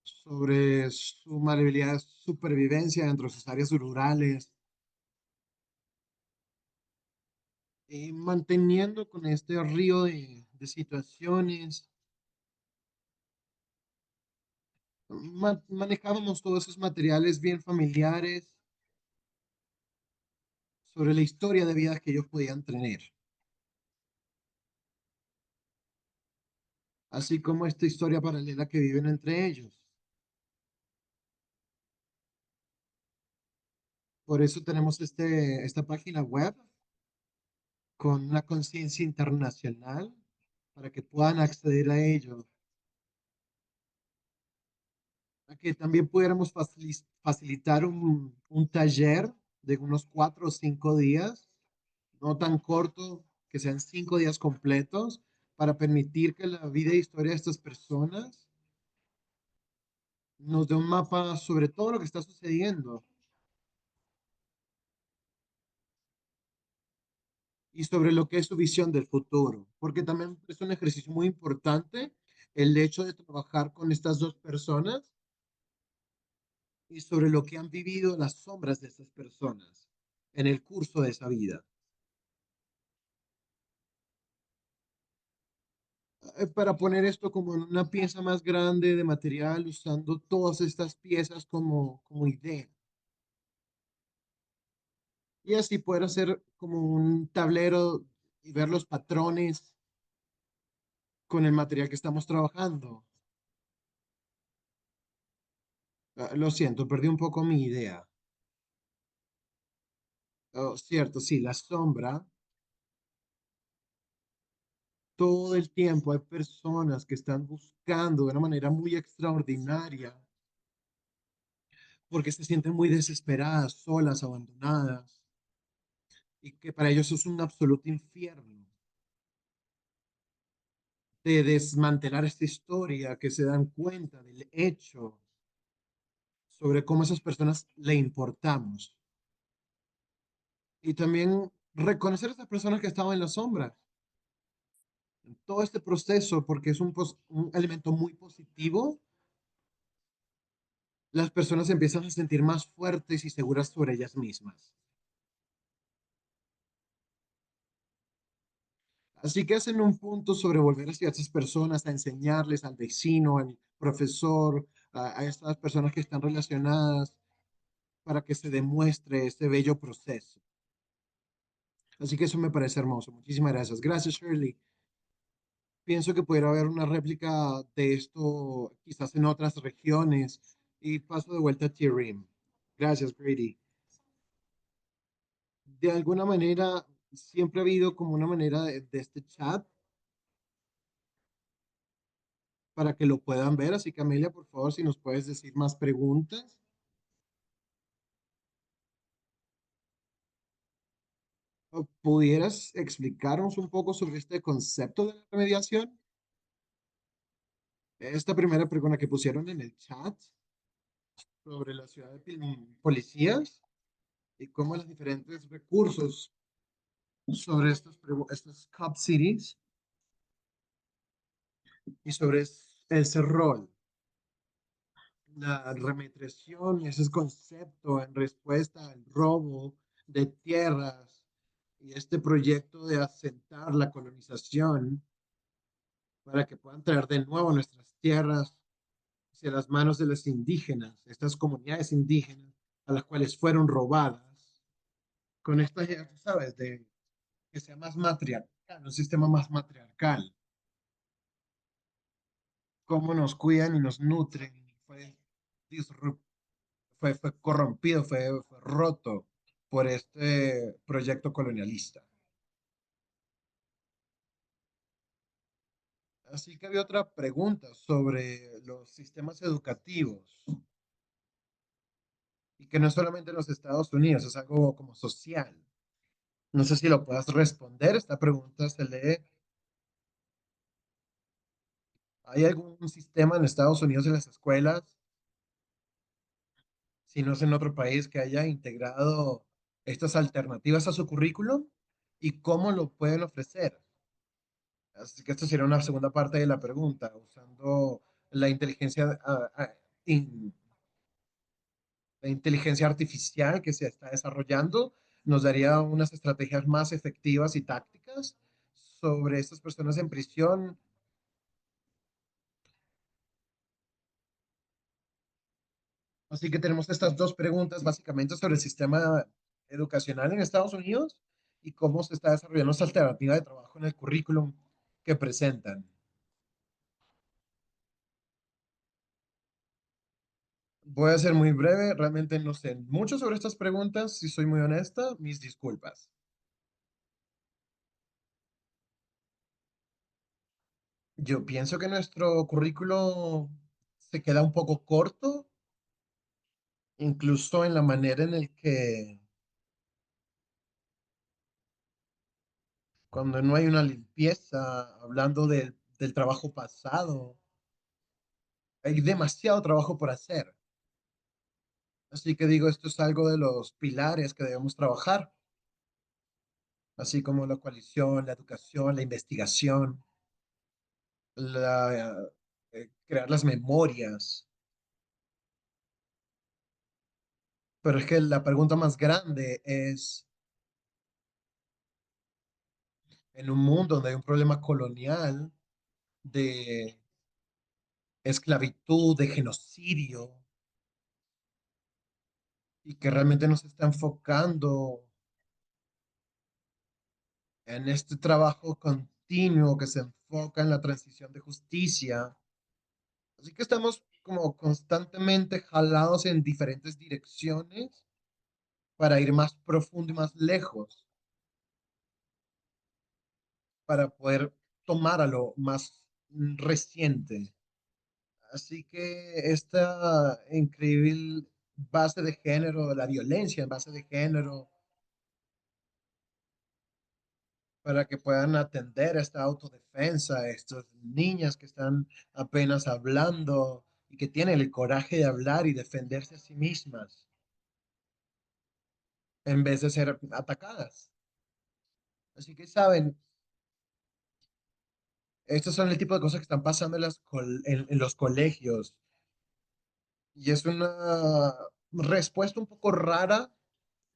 Speaker 4: sobre su maleabilidad de supervivencia dentro de sus áreas rurales y manteniendo con este río de situaciones, manejábamos todos esos materiales bien familiares sobre la historia de vida que ellos podían tener, así como esta historia paralela que viven entre ellos. Por eso tenemos esta página web con una conciencia internacional para que puedan acceder a ello. A que también pudiéramos facilitar un taller de unos 4 o 5 días, no tan corto, que sean 5 días completos, para permitir que la vida e historia de estas personas nos dé un mapa sobre todo lo que está sucediendo y sobre lo que es su visión del futuro, porque también es un ejercicio muy importante el hecho de trabajar con estas dos personas y sobre lo que han vivido las sombras de esas personas en el curso de esa vida. Para poner esto como en una pieza más grande de material, usando todas estas piezas como idea. Y así poder hacer como un tablero y ver los patrones con el material que estamos trabajando. Lo siento, perdí un poco mi idea. Oh, cierto, sí, la sombra todo el tiempo hay personas que están buscando de una manera muy extraordinaria porque se sienten muy desesperadas, solas, abandonadas, y que para ellos es un absoluto infierno de desmantelar esta historia, que se dan cuenta del hecho sobre cómo esas personas le importamos. Y también reconocer a esas personas que estaban en la sombra en todo este proceso, porque es un elemento muy positivo. Las personas se empiezan a sentir más fuertes y seguras sobre ellas mismas. Así que hacen un punto sobre volver hacia esas personas, a enseñarles al vecino, al profesor, a estas personas que están relacionadas, para que se demuestre este bello proceso. Así que eso me parece hermoso. Muchísimas gracias. Gracias, Shirley. Pienso que pudiera haber una réplica de esto quizás en otras regiones. Y paso de vuelta a Thierry. Gracias, Grady. De alguna manera, siempre ha habido como una manera de este chat para que lo puedan ver. Así que, Amelia, por favor, si nos puedes decir más preguntas. ¿O pudieras explicarnos un poco sobre este concepto de la remediación? Esta primera pregunta que pusieron en el chat sobre la ciudad de policías y cómo los diferentes recursos sobre estos Cup Cities y sobre ese rol, la remediación, ese concepto en respuesta al robo de tierras y este proyecto de asentar la colonización para que puedan traer de nuevo nuestras tierras hacia las manos de los indígenas, estas comunidades indígenas a las cuales fueron robadas, con esta idea, tú sabes, de que sea más matriarcal, un sistema más matriarcal, cómo nos cuidan y nos nutren, disrup- fue corrompido, fue roto por este proyecto colonialista. Así que había otra pregunta sobre los sistemas educativos y que no es solamente en los Estados Unidos, es algo como social. No sé si lo puedas responder. Esta pregunta se lee. ¿Hay algún sistema en Estados Unidos en las escuelas, si no es en otro país, que haya integrado estas alternativas a su currículum? ¿Y cómo lo pueden ofrecer? Así que esto sería una segunda parte de la pregunta, usando la inteligencia, la inteligencia artificial que se está desarrollando, nos daría unas estrategias más efectivas y tácticas sobre estas personas en prisión. Así que tenemos estas dos preguntas básicamente sobre el sistema educacional en Estados Unidos y cómo se está desarrollando esta alternativa de trabajo en el currículum que presentan. Voy a ser muy breve, realmente no sé mucho sobre estas preguntas, si soy muy honesta, mis disculpas. Yo pienso que nuestro currículo se queda un poco corto, incluso en la manera en el que cuando no hay una limpieza, hablando del trabajo pasado, hay demasiado trabajo por hacer. Así que digo, esto es algo de los pilares que debemos trabajar, así como la coalición, la educación, la investigación, crear las memorias. Pero es que la pregunta más grande es, en un mundo donde hay un problema colonial de esclavitud, de genocidio, y que realmente no se está enfocando en este trabajo continuo que se enfoca en la transición de justicia. Así que estamos como constantemente jalados en diferentes direcciones para ir más profundo y más lejos, para poder tomar a lo más reciente. Así que esta increíble base de género, la violencia en base de género, para que puedan atender esta autodefensa, estas niñas que están apenas hablando y que tienen el coraje de hablar y defenderse a sí mismas en vez de ser atacadas. Así que saben, estos son el tipo de cosas que están pasando en los colegios y es una respuesta un poco rara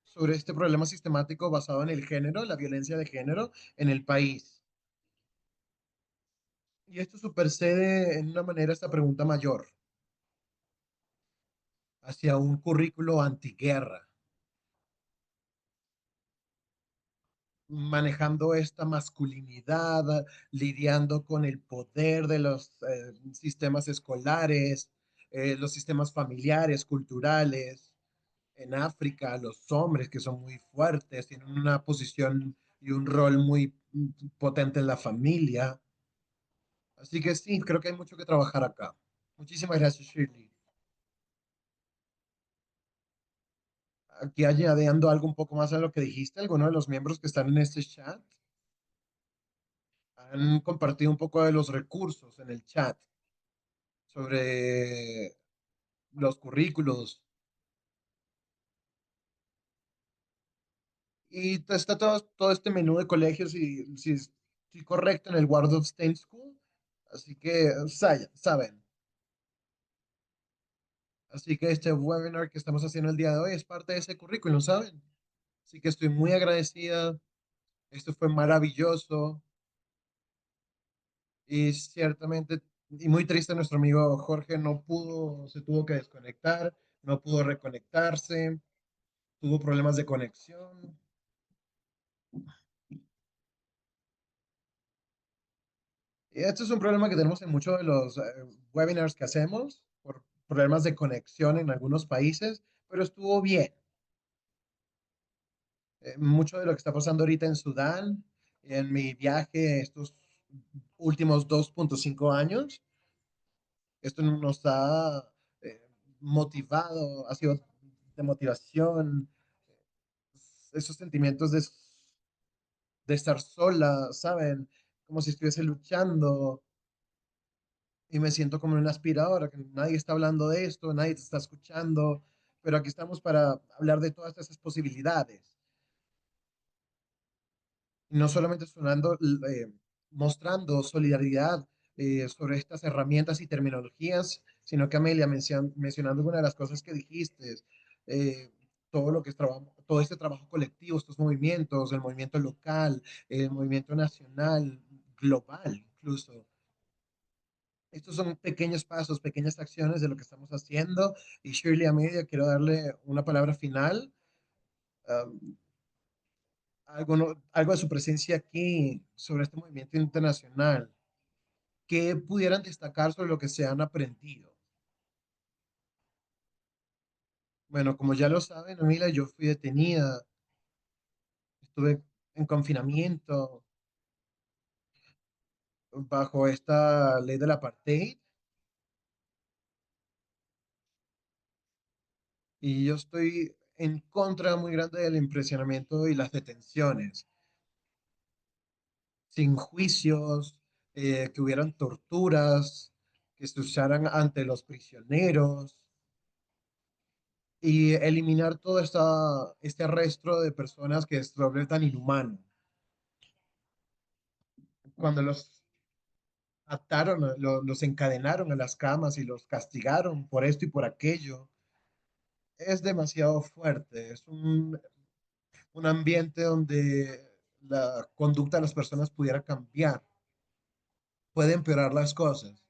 Speaker 4: sobre este problema sistemático basado en el género, la violencia de género en el país. Y esto supersede en una manera esta pregunta mayor hacia un currículo antiguerra, manejando esta masculinidad, lidiando con el poder de los sistemas escolares, los sistemas familiares, culturales. En África, los hombres que son muy fuertes tienen una posición y un rol muy potente en la familia. Así que sí, creo que hay mucho que trabajar acá. Muchísimas gracias, Shirley. Aquí añadiendo algo un poco más a lo que dijiste, algunos de los miembros que están en este chat han compartido un poco de los recursos en el chat sobre los currículos. Y está todo este menú de colegios y si estoy correcto en el Waldorf Stein School. Así que saben. Así que este webinar que estamos haciendo el día de hoy es parte de ese currículum, ¿saben? Así que estoy muy agradecida. Esto fue maravilloso y ciertamente, y muy triste, nuestro amigo Jorge no pudo, se tuvo que desconectar, no pudo reconectarse, tuvo problemas de conexión. Y esto es un problema que tenemos en muchos de los webinars que hacemos por problemas de conexión en algunos países, pero estuvo bien. Mucho de lo que está pasando ahorita en Sudán, en mi viaje estos últimos 2.5 años, esto nos ha motivado, ha sido de motivación, esos sentimientos de estar sola, ¿saben? Como si estuviese luchando y me siento como en una aspiradora, que nadie está hablando de esto, nadie te está escuchando, pero aquí estamos para hablar de todas esas posibilidades. Y no solamente mostrando solidaridad sobre estas herramientas y terminologías, sino que Amelia, mencionando una de las cosas que dijiste, eh, todo lo que es trabajo, todo este trabajo colectivo, estos movimientos, el movimiento local, el movimiento nacional, global incluso. Estos son pequeños pasos, pequeñas acciones de lo que estamos haciendo. Y Shirley Amelia, quiero darle una palabra final. um, algo de su presencia aquí sobre este movimiento internacional. ¿Qué pudieran destacar sobre lo que se han aprendido? Bueno, como ya lo saben, Amila, yo fui detenida, estuve en confinamiento bajo esta ley del apartheid y yo estoy en contra muy grande del impresionamiento y las detenciones, sin juicios, que hubieran torturas, que se usaran ante los prisioneros y eliminar todo este arresto de personas que es doble tan inhumano. Cuando los ataron, los encadenaron a las camas y los castigaron por esto y por aquello, es demasiado fuerte. Es un ambiente donde la conducta de las personas pudiera cambiar, puede empeorar las cosas.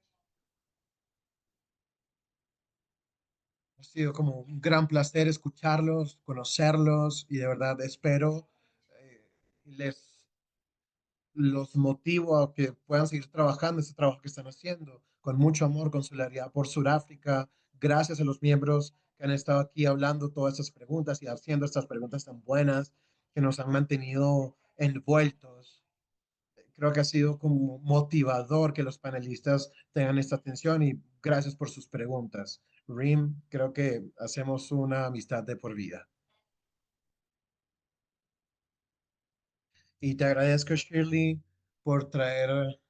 Speaker 4: Ha sido como un gran placer escucharlos, conocerlos y de verdad espero les los motivo a que puedan seguir trabajando ese trabajo que están haciendo con mucho amor, con solidaridad por Sudáfrica. Gracias a los miembros que han estado aquí hablando todas estas preguntas y haciendo estas preguntas tan buenas que nos han mantenido envueltos. Creo que ha sido como motivador que los panelistas tengan esta atención y gracias por sus preguntas. Rim, creo que hacemos una amistad de por vida. Y te agradezco, Shirley, por traer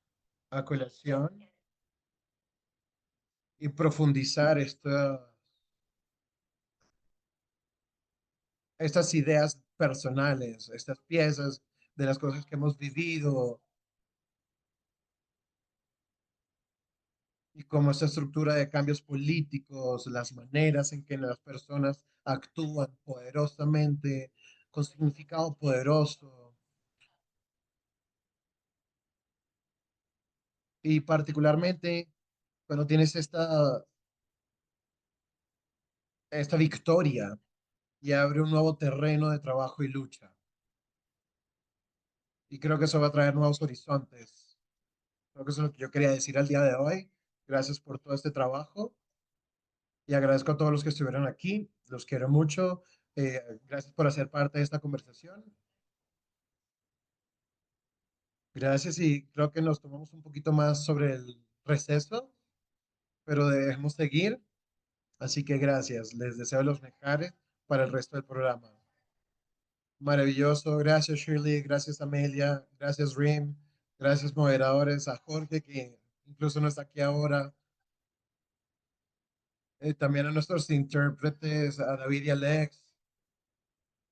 Speaker 4: a colación y profundizar estas ideas personales, estas piezas de las cosas que hemos vivido y cómo esta estructura de cambios políticos, las maneras en que las personas actúan poderosamente, con significado poderoso, y particularmente cuando tienes esta victoria y abre un nuevo terreno de trabajo y lucha. Y creo que eso va a traer nuevos horizontes. Creo que eso es lo que yo quería decir al día de hoy. Gracias por todo este trabajo y agradezco a todos los que estuvieron aquí. Los quiero mucho. Gracias por hacer parte de esta conversación. Gracias y creo que nos tomamos un poquito más sobre el receso, pero debemos seguir. Así que gracias. Les deseo los mejores para el resto del programa. Maravilloso. Gracias, Shirley. Gracias, Amelia. Gracias, Rim. Gracias, moderadores. A Jorge, que incluso no está aquí ahora. También a nuestros intérpretes, a David y Alex.